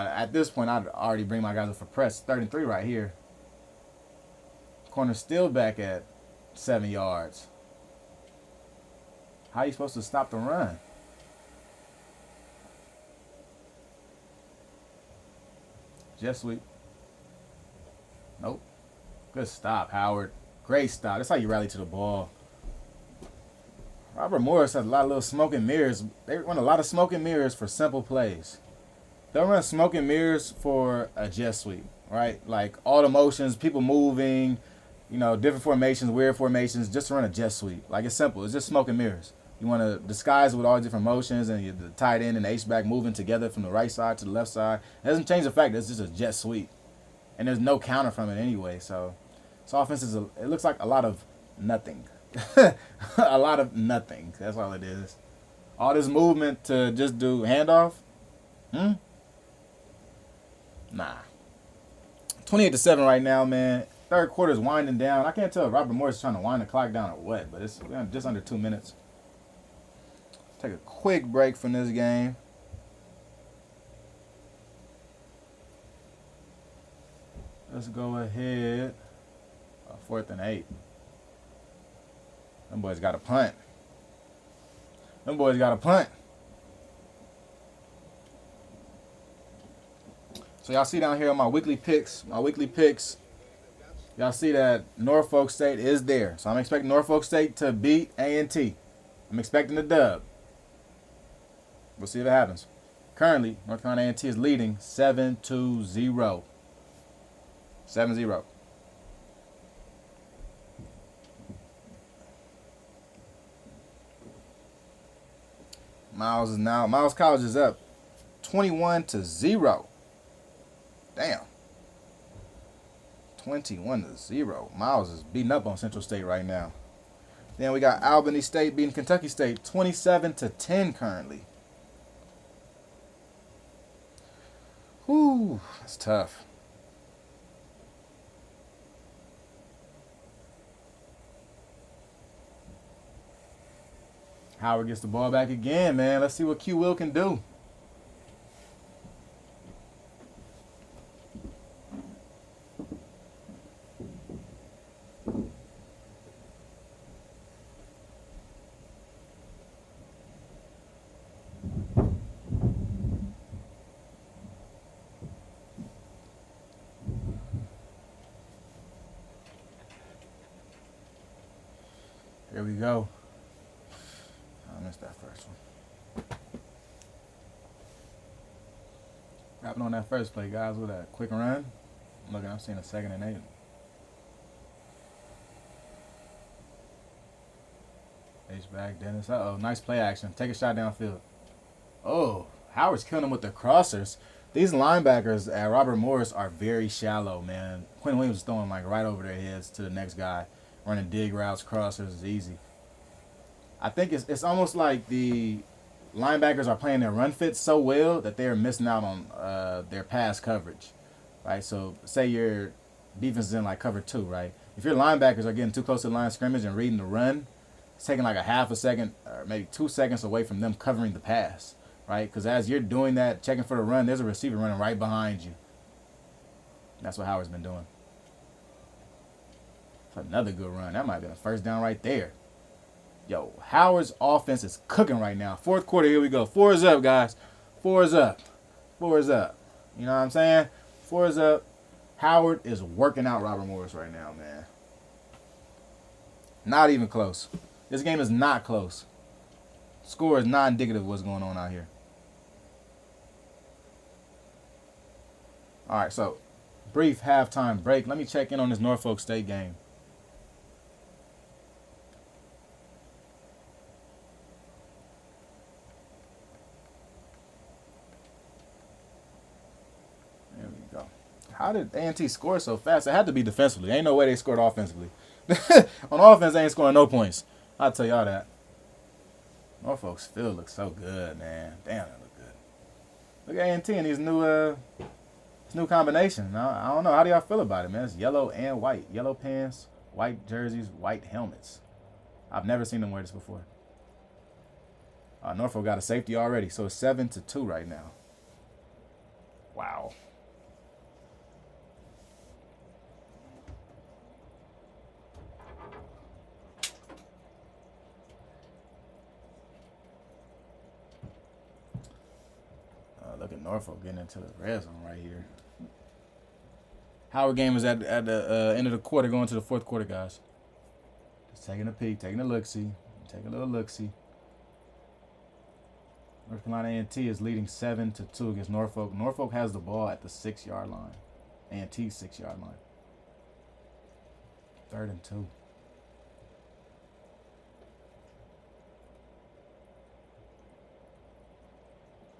Speaker 1: At this point, I'd already bring my guys up for press. 3rd and 3 right here. Corner still back at 7 yards. How are you supposed to stop the run? Jet sweep. Nope. Good stop, Howard. Great stop. That's how you rally to the ball. Robert Morris has a lot of little smoke and mirrors. They run a lot of smoke and mirrors for simple plays. They'll run smoke and mirrors for a jet sweep, right? Like all the motions, people moving, different formations, weird formations, just to run a jet sweep. Like it's simple. It's just smoke and mirrors. You want to disguise it with all the different motions and the tight end and the H-back moving together from the right side to the left side. It doesn't change the fact that it's just a jet sweep. And there's no counter from it anyway. So offense it looks like a lot of nothing. A lot of nothing. That's all it is. All this movement to just do handoff? Nah. 28-7 right now, man. Third quarter is winding down. I can't tell if Robert Morris is trying to wind the clock down or what, but it's just under 2 minutes. Take a quick break from this game. Let's go ahead. 4th and 8. Them boys got a punt. So y'all see down here on my weekly picks. Y'all see that Norfolk State is there. So I'm expecting Norfolk State to beat A&T. I'm expecting the dub. We'll see if it happens. Currently, North Carolina A&T is leading 7-0. 7-0. Miles College is up 21-0. Damn. 21-0. Miles is beating up on Central State right now. Then we got Albany State beating Kentucky State 27-10 currently. Whew, that's tough. Howard gets the ball back again, man. Let's see what Q Will can do. Here we go. I missed that first one. Wrapping on that first play, guys, with that quick run. Look, I'm seeing a 2nd and 8. H-back, Dennis. Uh-oh, nice play action. Take a shot downfield. Oh, Howard's killing him with the crossers. These linebackers at Robert Morris are very shallow, man. Quinn Williams is throwing like right over their heads to the next guy. Running dig routes, crossers is easy. I think it's almost like the linebackers are playing their run fits so well that they're missing out on their pass coverage, right? So say your defense is in like cover 2, right? If your linebackers are getting too close to the line of scrimmage and reading the run, it's taking like a half a second or maybe 2 seconds away from them covering the pass, right? Because as you're doing that, checking for the run, there's a receiver running right behind you. That's what Howard's been doing. That's another good run. That might have been a first down right there. Yo, Howard's offense is cooking right now. 4th quarter, here we go. 4 is up, guys. 4 is up. 4 is up. You know what I'm saying? 4 is up. Howard is working out Robert Morris right now, man. Not even close. This game is not close. Score is not indicative of what's going on out here. All right, so brief halftime break. Let me check in on this Norfolk State game. How did A&T score so fast? It had to be defensively. Ain't no way they scored offensively. On offense, they ain't scoring no points. I'll tell y'all that. Norfolk's field looks so good, man. Damn, that look good. Look at A&T and these new combination. I don't know. How do y'all feel about it, man? It's yellow and white. Yellow pants, white jerseys, white helmets. I've never seen them wear this before. Norfolk got a safety already, so it's 7-2 right now. Wow. Look at Norfolk getting into the red zone right here. Howard game is at the end of the quarter, going to the 4th quarter, guys. Just taking a peek, taking a look-see. Take a little look-see. North Carolina A&T is leading 7-2 against Norfolk. Norfolk has the ball at the 6-yard line. A&T's 6-yard line. 3rd and 2.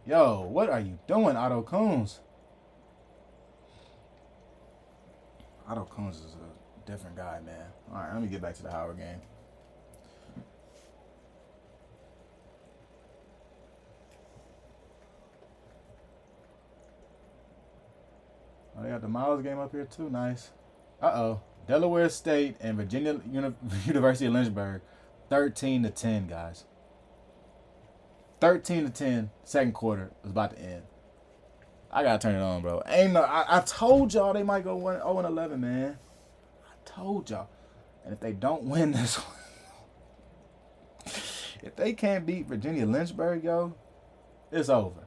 Speaker 1: Yo, what are you doing, Otto Coons? Otto Coons is a different guy, man. All right, let me get back to the Howard game. Oh, they got the Miles game up here too. Nice. Uh-oh. Delaware State and Virginia University of Lynchburg, 13-10, guys. 13-10, 2nd quarter is about to end. I gotta turn it on, bro. I told y'all they might go 0-11, man. I told y'all. And if they don't win this one, if they can't beat Virginia Lynchburg, yo, it's over.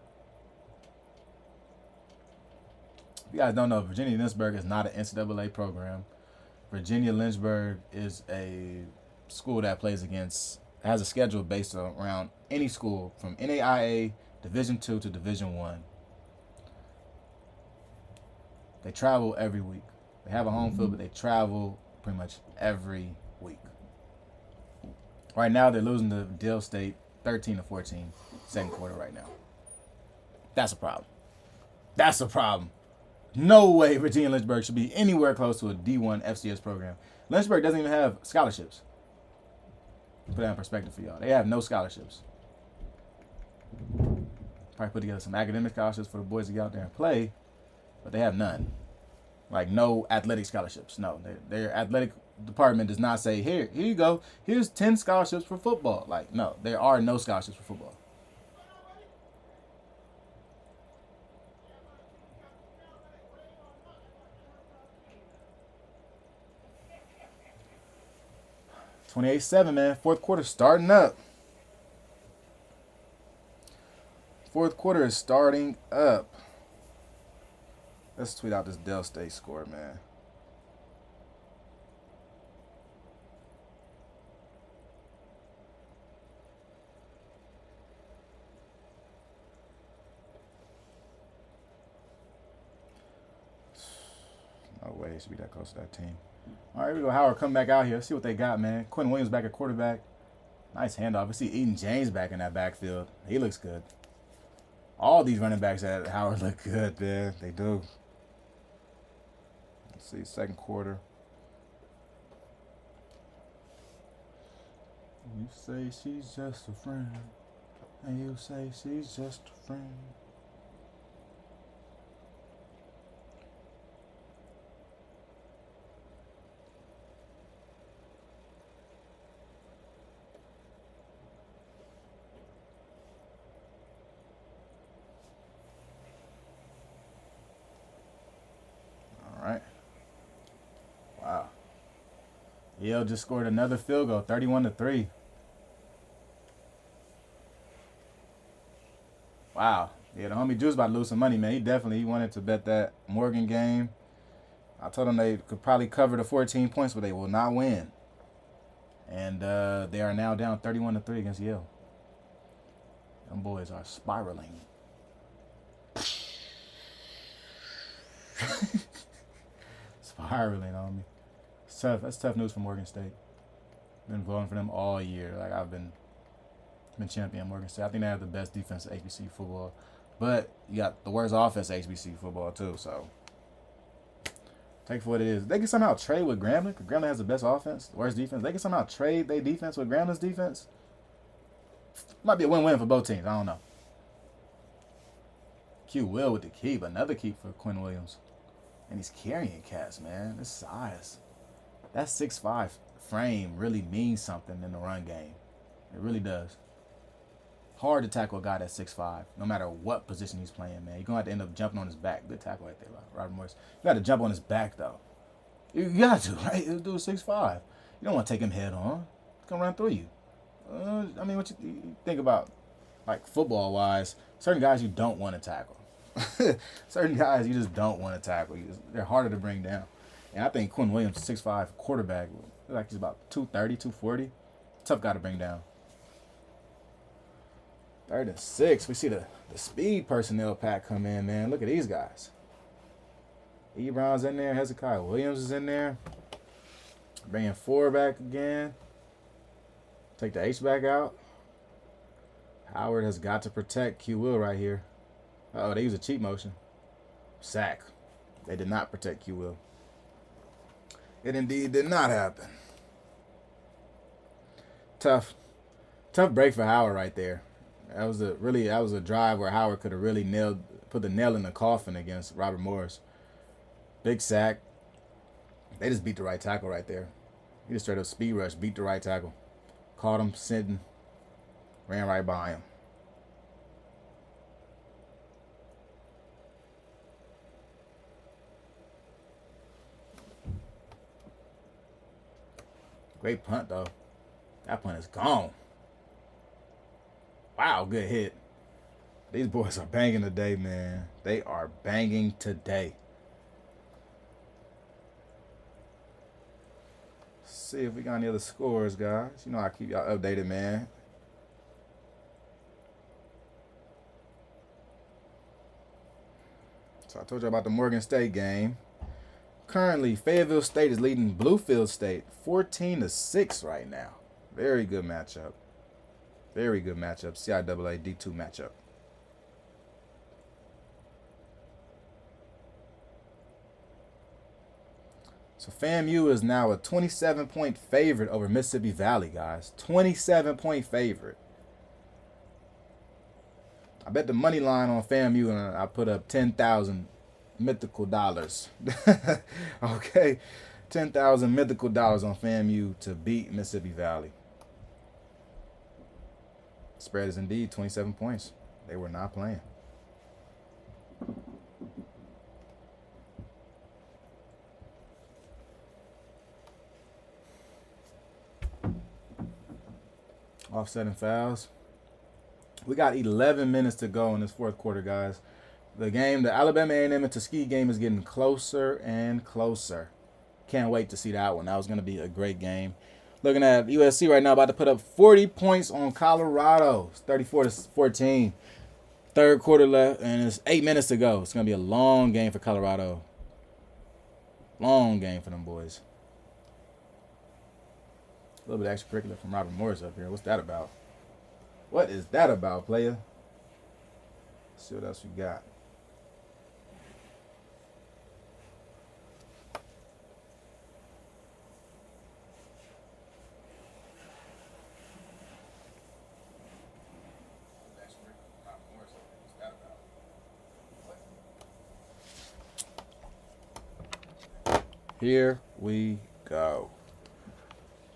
Speaker 1: If you guys don't know, Virginia Lynchburg is not an NCAA program. Virginia Lynchburg is a school that has a schedule based around any school from NAIA Division II to Division One. They travel every week. They have a home field, but they travel pretty much every week. Right now, they're losing to Dale State 13-14, second quarter right now. That's a problem. That's a problem. No way Virginia Lynchburg should be anywhere close to a D1 FCS program. Lynchburg doesn't even have scholarships. Put that in perspective for y'all. They have no scholarships. Probably put together some academic scholarships for the boys to get out there and play, but they have none. Like no athletic scholarships. No, their athletic department does not say, here you go. Here's 10 scholarships for football. Like, no, there are no scholarships for football. $28-7, man. Fourth quarter starting up. Fourth quarter is starting up. Let's tweet out this Dell State score, man. No way it should be that close to that team. All right, here we go. Howard come back out here. Let's see what they got, man. Quinn Williams back at quarterback. Nice handoff. We see Eden James back in that backfield. He looks good. All these running backs at Howard look good, man. They do. Let's see, second quarter. You say she's just a friend, and you say she's just a friend. All right. Wow. Yale just scored another field goal, 31-3. Wow. Yeah, the homie Juice about to lose some money, man. He wanted to bet that Morgan game. I told him they could probably cover the 14 points, but they will not win. And they are now down 31-3 against Yale. Them boys are spiraling. Spiraling on me. It's tough. That's tough news for Morgan State. Been voting for them all year. Like I've been champion Morgan State. I think they have the best defense in HBC football, but you got the worst offense in HBC football too. So take for what it is. They can somehow trade with Grambling, because Grambling has the best offense, the worst defense. They can somehow trade their defense with Grambling's defense. Might be a win-win for both teams. I don't know. Q Will with the keep. Another keep for Quinn Williams. And he's carrying cats, man. This size. That 6'5" frame really means something in the run game. It really does. Hard to tackle a guy that's 6'5", no matter what position he's playing, man. You're going to have to end up jumping on his back. Good tackle right there, Robert Morris. You got to jump on his back, though. You got to, right? This dude's 6'5". You don't want to take him head on. He's going to run through you. I mean, what you think about, like, football-wise, certain guys you don't want to tackle. Certain guys you just don't want to tackle. They're harder to bring down. And I think Quinn Williams, 6'5", quarterback, like he's about 230, 240. Tough guy to bring down. 3rd and 6. We see the speed personnel pack come in, man. Look at these guys. E. Brown's in there. Hezekiah Williams is in there. Bringing 4 back again. Take the H back out. Howard has got to protect Q Will right here. Oh, they use a cheat motion. Sack. They did not protect Q Will. It indeed did not happen. Tough break for Howard right there. That was a drive where Howard could have really put the nail in the coffin against Robert Morris. Big sack. They just beat the right tackle right there. He just straight up speed rush, beat the right tackle. Caught him sitting, ran right by him. Great punt, though. That punt is gone. Wow, good hit. These boys are banging today, man. They are banging today. see if we got any other scores, guys. You know I keep y'all updated, man. So I told you about the Morgan State game. Currently, Fayetteville State is leading Bluefield State 14-6 right now. Very good matchup. Very good matchup. CIAA D2 matchup. So FAMU is now a 27-point favorite over Mississippi Valley, guys. 27-point favorite. I bet the money line on FAMU and I put up 10,000 mythical dollars. Okay, 10,000 mythical dollars on FAMU to beat Mississippi Valley. Spread is indeed 27 points. They were not playing. Offsetting fouls. We got 11 minutes to go in this fourth quarter, guys. The Alabama A&M and Tuskegee game is getting closer and closer. Can't wait to see that one. That was going to be a great game. Looking at USC right now, about to put up 40 points on Colorado. It's 34-14. Third quarter left, and it's 8 minutes to go. It's going to be a long game for Colorado. Long game for them boys. A little bit of extracurricular from Robert Morris up here. What's that about? What is that about, player? Let's see what else we got. Here we go.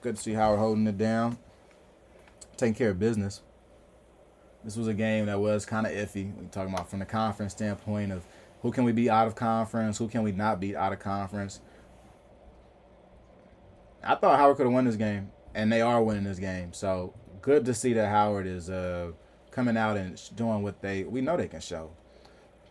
Speaker 1: Good to see Howard holding it down, taking care of business. This was a game that was kind of iffy. We're talking about from the conference standpoint of who can we beat out of conference, who can we not beat out of conference. I thought Howard could have won this game, and they are winning this game. So good to see that Howard is coming out and doing what we know they can show.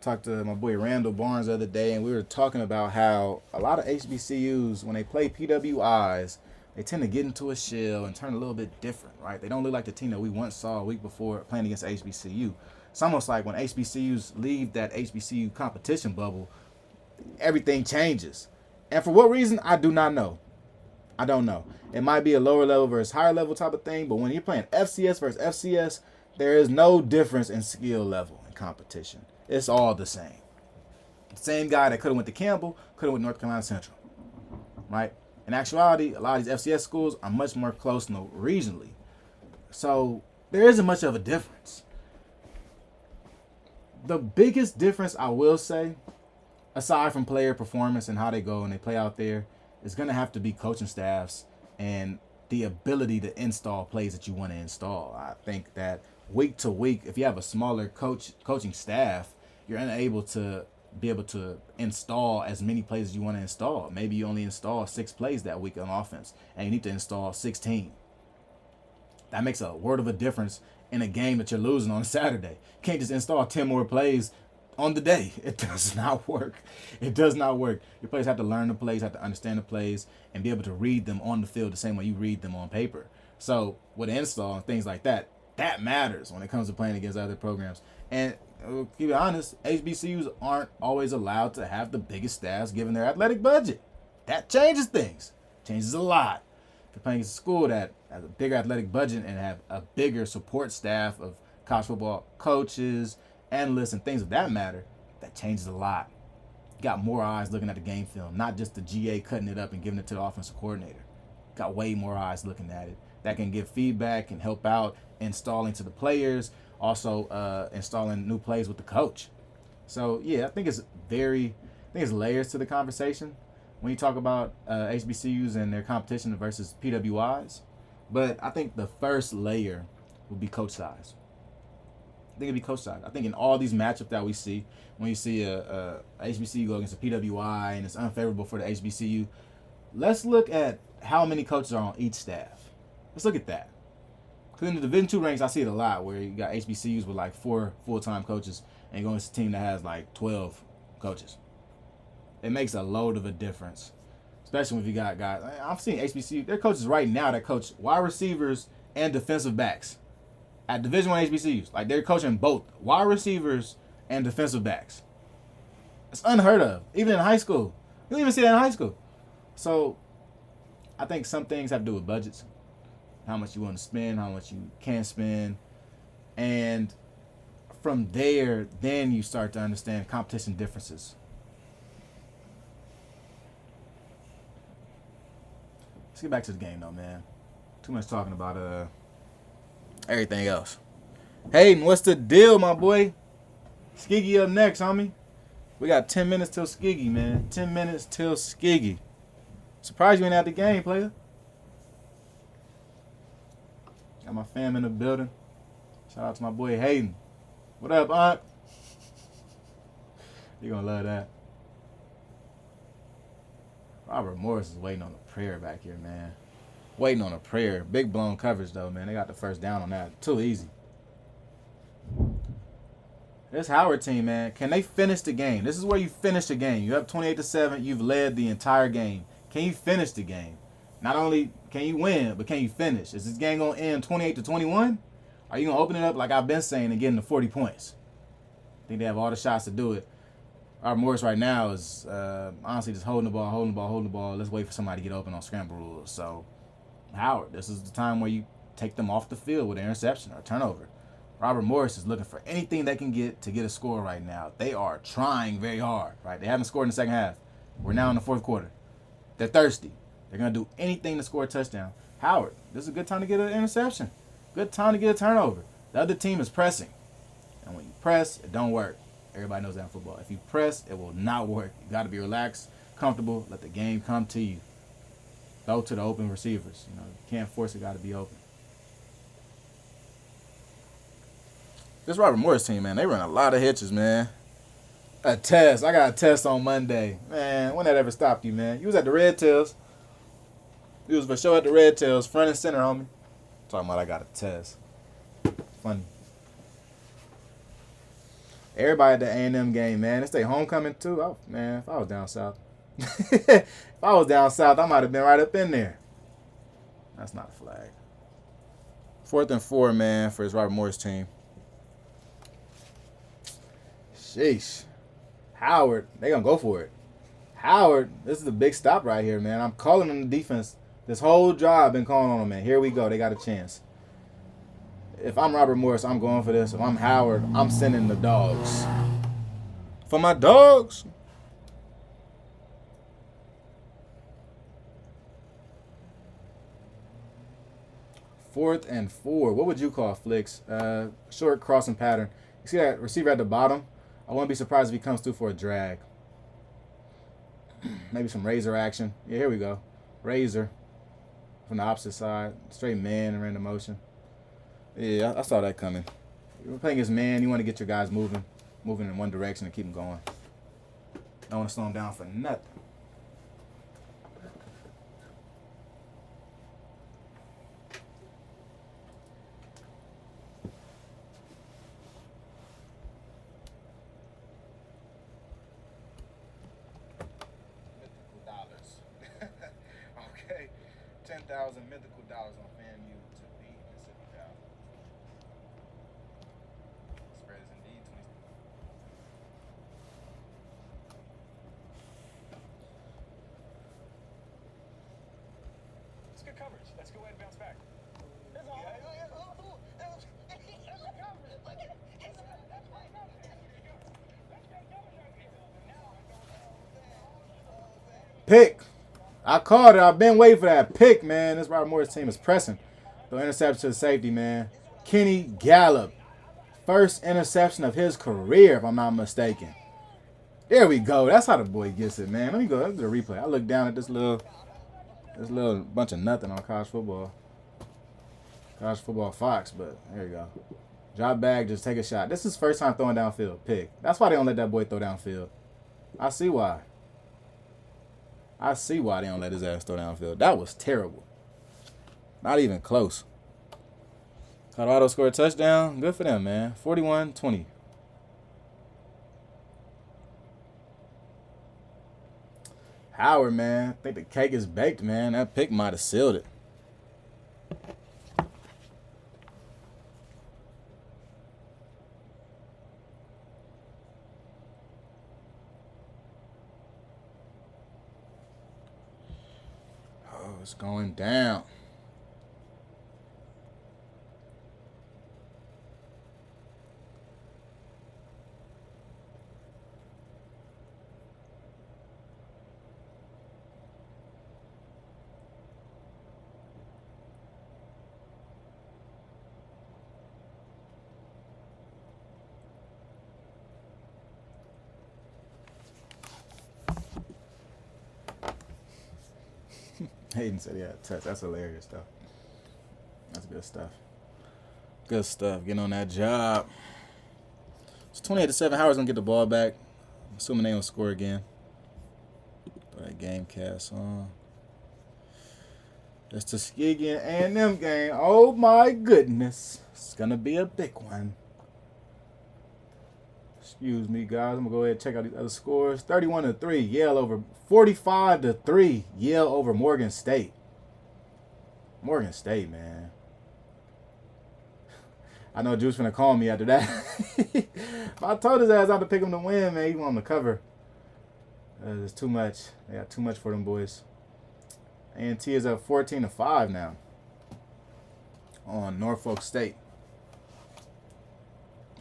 Speaker 1: Talked to my boy Randall Barnes the other day, and we were talking about how a lot of HBCUs, when they play PWIs, they tend to get into a shell and turn a little bit different, right? They don't look like the team that we once saw a week before playing against HBCU. It's almost like when HBCUs leave that HBCU competition bubble, everything changes. And for what reason, I do not know. I don't know. It might be a lower level versus higher level type of thing, but when you're playing FCS versus FCS, there is no difference in skill level and competition. It's all the same. The same guy that could have went to Campbell, could have went to North Carolina Central, right? In actuality, a lot of these FCS schools are much more close regionally. So there isn't much of a difference. The biggest difference, I will say, aside from player performance and how they go and they play out there, is going to have to be coaching staffs and the ability to install plays that you want to install. I think that week to week, if you have a smaller coaching staff, you're unable to be able to install as many plays as you want to install. Maybe you only install 6 plays that week on offense, and you need to install 16. That makes a world of a difference in a game that you're losing on a Saturday. You can't just install 10 more plays on the day. It does not work. It does not work. Your players have to learn the plays, have to understand the plays, and be able to read them on the field the same way you read them on paper. So with install and things like that, that matters when it comes to playing against other programs. And to be honest, HBCUs aren't always allowed to have the biggest staffs given their athletic budget. That changes things. Changes a lot. If you're playing against a school that has a bigger athletic budget and have a bigger support staff of college football coaches, analysts, and things of that matter, that changes a lot. You got more eyes looking at the game film, not just the GA cutting it up and giving it to the offensive coordinator. Got way more eyes looking at it. That can give feedback and help out installing to the players, also installing new plays with the coach. So yeah, I think it's layers to the conversation when you talk about HBCUs and their competition versus PWIs. But I think the first layer would be coach size. I think it'd be coach size. I think in all these matchups that we see, when you see a HBCU go against a PWI and it's unfavorable for the HBCU, let's look at how many coaches are on each staff. Let's look at that. Because in the Division II ranks, I see it a lot where you got HBCUs with like 4 full-time coaches and you go against a team that has like 12 coaches. It makes a load of a difference, especially when you got guys. I'm seeing HBCU. There are coaches right now that coach wide receivers and defensive backs at Division I HBCUs. Like they're coaching both wide receivers and defensive backs. It's unheard of, even in high school. You don't even see that in high school. So I think some things have to do with budgets, how much you want to spend, how much you can spend, and from there, then you start to understand competition differences. Let's get back to the game, though, man. Too much talking about everything else. Hayden, what's the deal, my boy? Skiggy up next, homie. We got 10 minutes till Skiggy, man. 10 minutes till Skiggy. Surprised you ain't at the game, player. Got my fam in the building. Shout out to my boy Hayden. What up, Aunt? You gonna love that. Robert Morris is waiting on a prayer back here, man. Waiting on a prayer. Big blown coverage, though, man. They got the first down on that. Too easy. This Howard team, man, can they finish the game? This is where you finish the game. You're up 28-7. You've led the entire game. Can you finish the game? Not only can you win, but can you finish? Is this game going to end 28-21? Are you going to open it up like I've been saying and get into 40 points? I think they have all the shots to do it. Robert Morris right now is honestly just holding the ball. Let's wait for somebody to get open on scramble rules. So, Howard, this is the time where you take them off the field with an interception or turnover. Robert Morris is looking for anything they can get to get a score right now. They are trying very hard, right? They haven't scored in the second half. We're now in the fourth quarter. They're thirsty. They're going to do anything to score a touchdown. Howard, this is a good time to get an interception. Good time to get a turnover. The other team is pressing. And when you press, it don't work. Everybody knows that in football. If you press, it will not work. You got to be relaxed, comfortable, let the game come to you. Go to the open receivers. You can't force it, got to be open. This Robert Morris team, man, they run a lot of hitches, man. A test. I got a test on Monday. Man, when that ever stopped you, man? You was at the Red Tails. You was for sure at the Red Tails, front and center, homie. Talking about I got a test. Funny. Everybody at the A&M game, man. It's their homecoming, too. Oh, man, if I was down south. If I was down south, I might have been right up in there. That's not a flag. 4th and 4, man, for his Robert Morris team. Sheesh. Howard, they going to go for it. Howard, this is a big stop right here, man. I'm calling on the defense. This whole drive been calling on them, man. Here we go. They got a chance. If I'm Robert Morris, I'm going for this. If I'm Howard, I'm sending the dogs. For my dogs. Fourth and 4. What would you call flicks? Short crossing pattern. You see that receiver at the bottom? I wouldn't be surprised if he comes through for a drag. Maybe some razor action. Yeah, here we go. Razor from the opposite side. Straight man and random motion. Yeah, I saw that coming. You're playing as man. You want to get your guys moving in one direction and keep them going. Don't want to slow them down for nothing. Okay, 10,000 mythical dollars on FanU to beat Mississippi Valley. Spread is indeed 20.
Speaker 2: It's good coverage. Let's go ahead and bounce back.
Speaker 1: Pick. I called it. I've been waiting for that pick, man. This Robert Morris team is pressing. The interception to the safety, man. Kenny Gallup. First interception of his career, if I'm not mistaken. There we go. That's how the boy gets it, man. Let me go. Let's do a replay. I look down at this little bunch of nothing on college football. College football Fox, but there you go. Drop back, just take a shot. This is his first time throwing downfield. Pick. That's why they don't let that boy throw downfield. I see why. I see why they don't let his ass throw downfield. That was terrible. Not even close. Colorado scored a touchdown. Good for them, man. 41-20. Howard, man. I think the cake is baked, man. That pick might have sealed it. Oh, it's going down. Hayden said he had a touch. That's hilarious stuff. That's good stuff. Good stuff. Getting on that job. It's 28-7. Howard's gonna get the ball back. Assuming they don't score again. Put that game cast on. It's Tuskegee and A&M game. Oh my goodness. It's gonna be a big one. Excuse me, guys. I'm gonna go ahead and check out these other scores. 31-3, Yale over 45-3, Yale over Morgan State. Morgan State, man. I know Juice finna call me after that. I told his ass not to pick him to win, man. He want him to cover. It's too much. They got too much for them boys. A&T is up 14-5 now on Norfolk State.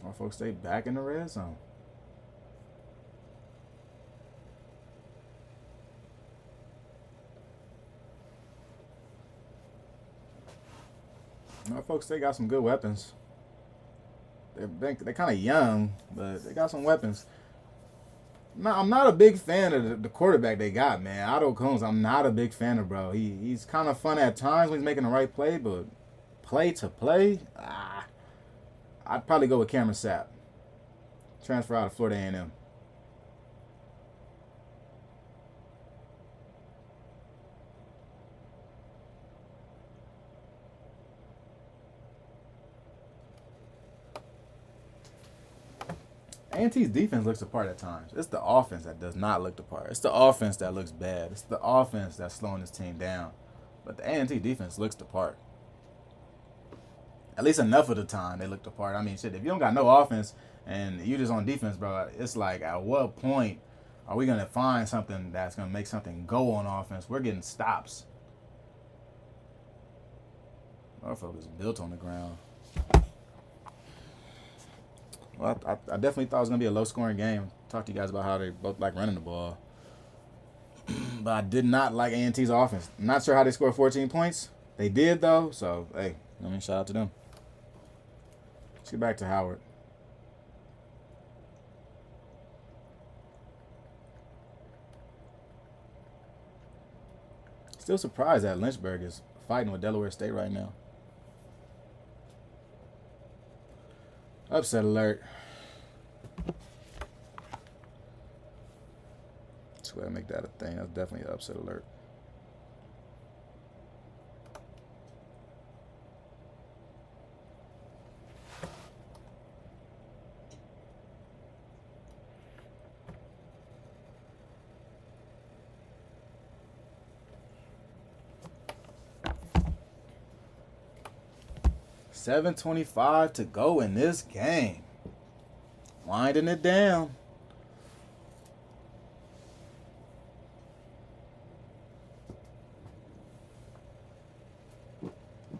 Speaker 1: Norfolk State back in the red zone. Norfolk State got some good weapons. They're kind of young, but they got some weapons. I'm not a big fan of the quarterback they got, man. Otto Combs, I'm not a big fan of, bro. He's kind of fun at times when he's making the right play, but play to play, I'd probably go with Cameron Sapp. Transfer out of Florida A&M. A&T's defense looks the part at times. It's the offense that does not look the part. It's the offense that looks bad. It's the offense that's slowing this team down. But the A&T defense looks the part. At least enough of the time they look the part. I mean, shit, if you don't got no offense and you just on defense, bro, it's like at what point are we going to find something that's going to make something go on offense? We're getting stops. Norfolk is built on the ground. Well, I definitely thought it was going to be a low-scoring game. Talk to you guys about how they both like running the ball. But I did not like A&T's offense. I'm not sure how they scored 14 points. They did, though. So, hey, I mean, shout out to them. Let's get back to Howard. Still surprised that Lynchburg is fighting with Delaware State right now. Upset alert. Let's go ahead and make that a thing. That's definitely an upset alert. $7:25 to go in this game. Winding it down.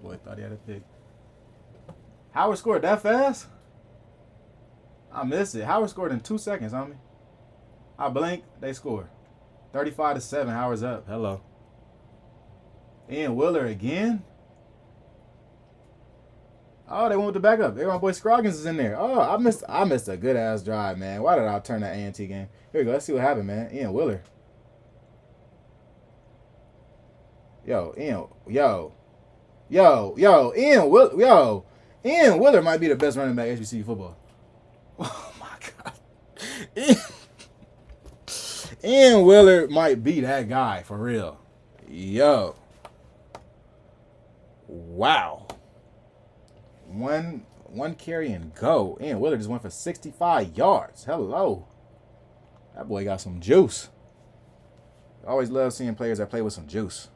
Speaker 1: Boy, thought he had a pick. Howard scored that fast? I missed it. Howard scored in 2 seconds, homie. I blink, they score. 35-7, Howard's up. Hello. Ian Willer again? Oh, they went with the backup. My boy Scroggins is in there. Oh, I missed a good ass drive, man. Why did I turn that A&T game? Here we go. Let's see what happened, man. Ian Willer. Ian Willer might be the best running back in HBCU football. Oh my God. Ian Willer might be that guy for real. Yo. Wow. One carry and go. Ian Willer just went for 65 yards. Hello. That boy got some juice. I always love seeing players that play with some juice.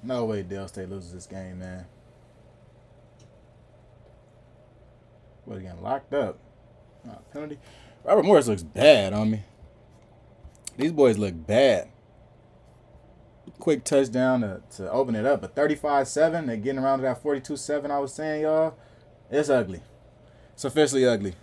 Speaker 1: No way Dale State loses this game, man. What, again, locked up? Penalty? Robert Morris looks bad on me. These boys look bad. Quick touchdown to open it up. But 35-7, they're getting around to that 42-7 I was saying, y'all. It's ugly. It's officially ugly.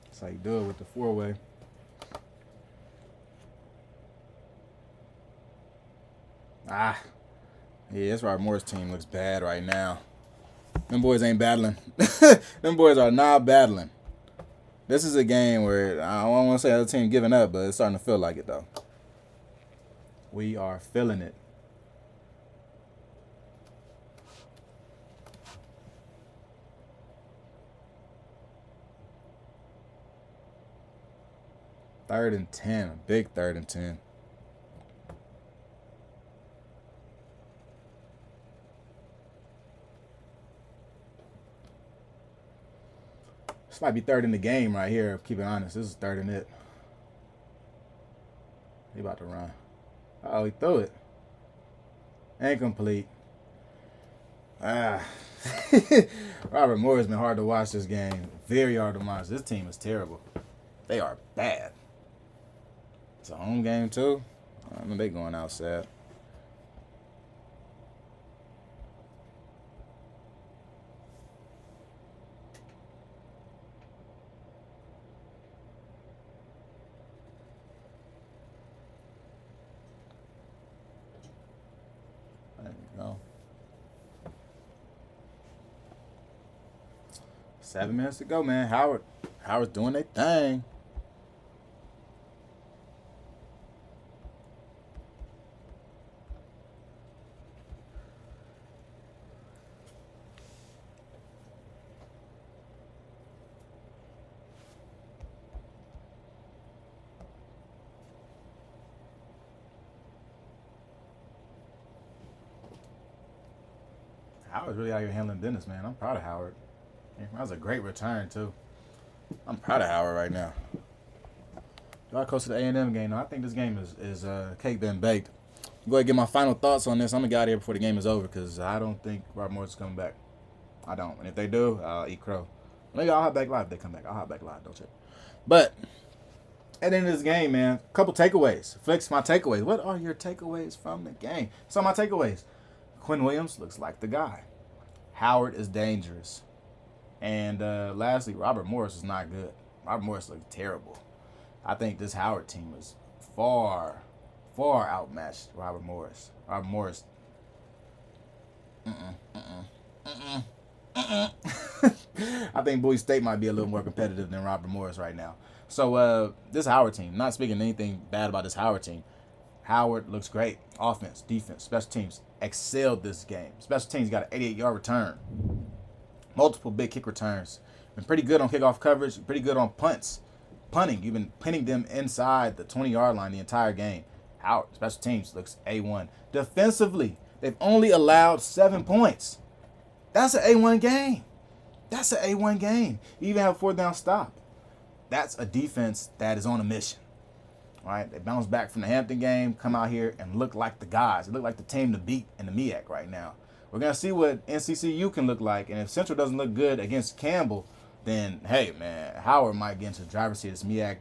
Speaker 1: That's how you do it with the four-way. Yeah, this Robert Morris team looks bad right now. Them boys ain't battling. Them boys are not battling. This is a game where I don't want to say the other team giving up, but it's starting to feel like it, though. We are feeling it. Third and 10, a big 3rd and 10. This might be 3rd in the game right here. Keep it honest. This is 3rd and it. He about to run. Oh, he threw it. Incomplete. Robert Morris been hard to watch this game. Very hard to watch. This team is terrible. They are bad. It's a home game too. I know they going outside. There you go. 7 minutes to go, man. Howard's doing their thing. Howard's really out here handling business, man. I'm proud of Howard. That was a great return, too. I'm proud of Howard right now. Y'all close to the A&M game. I think this game is cake been baked. Go ahead and get my final thoughts on this. I'm going to get out of here before the game is over because I don't think Robert Morris is coming back. I don't. And if they do, I'll eat crow. Maybe I'll hop back live if they come back. I'll hop back live. Don't check. But at the end of this game, man, a couple takeaways. Flex my takeaways. What are your takeaways from the game? Some of my takeaways. Quinn Williams looks like the guy. Howard is dangerous. And lastly, Robert Morris is not good. Robert Morris looks terrible. I think this Howard team is far outmatched Robert Morris. Robert Morris. I think Bowie State might be a little more competitive than Robert Morris right now. So this Howard team, not speaking anything bad about this Howard team. Howard looks great. Offense, defense, special teams excelled this game. Special teams got an 88-yard return. Multiple big kick returns. Been pretty good on kickoff coverage. Pretty good on punts. Punting. You've been pinning them inside the 20-yard line the entire game. Howard, special teams, looks A1. Defensively, they've only allowed 7 points. That's an A1 game. That's an A1 game. You even have a 4th down stop. That's a defense that is on a mission. All right, they bounce back from the Hampton game, come out here and look like the guys. They look like the team to beat in the MEAC right now. We're going to see what NCCU can look like. And if Central doesn't look good against Campbell, then, hey, man, Howard might get into the driver's seat of this MEAC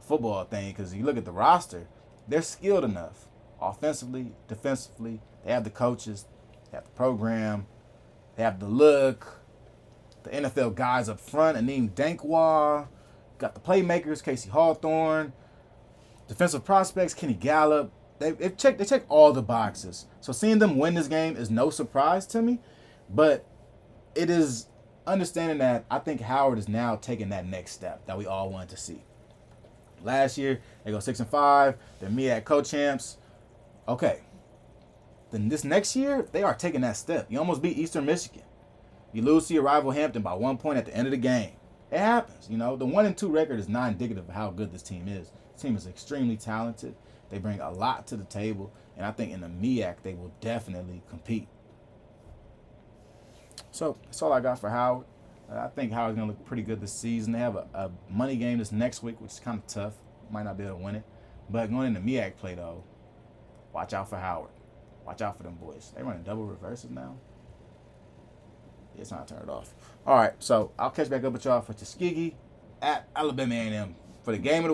Speaker 1: football thing. Because you look at the roster, they're skilled enough, offensively, defensively. They have the coaches, they have the program, they have the look, the NFL guys up front, Aneem Dankwa, got the playmakers, Casey Hawthorne, defensive prospects, Kenny Gallup. They check all the boxes. So seeing them win this game is no surprise to me, but it is understanding that I think Howard is now taking that next step that we all wanted to see. Last year they go 6-5. They're MEAC co-champs. Okay. Then this next year they are taking that step. You almost beat Eastern Michigan. You lose to your rival Hampton by 1 point at the end of the game. It happens. The 1-2 record is not indicative of how good this team is. This team is extremely talented. They bring a lot to the table, and I think in the MEAC they will definitely compete. So that's all I got for Howard. I think Howard's going to look pretty good this season. They have a money game this next week, which is kind of tough. Might not be able to win it. But going into MEAC play, though, watch out for Howard. Watch out for them boys. They running double reverses now. Yeah, it's time to turn it off. All right, so I'll catch back up with y'all for Tuskegee at Alabama A&M for the game of the week.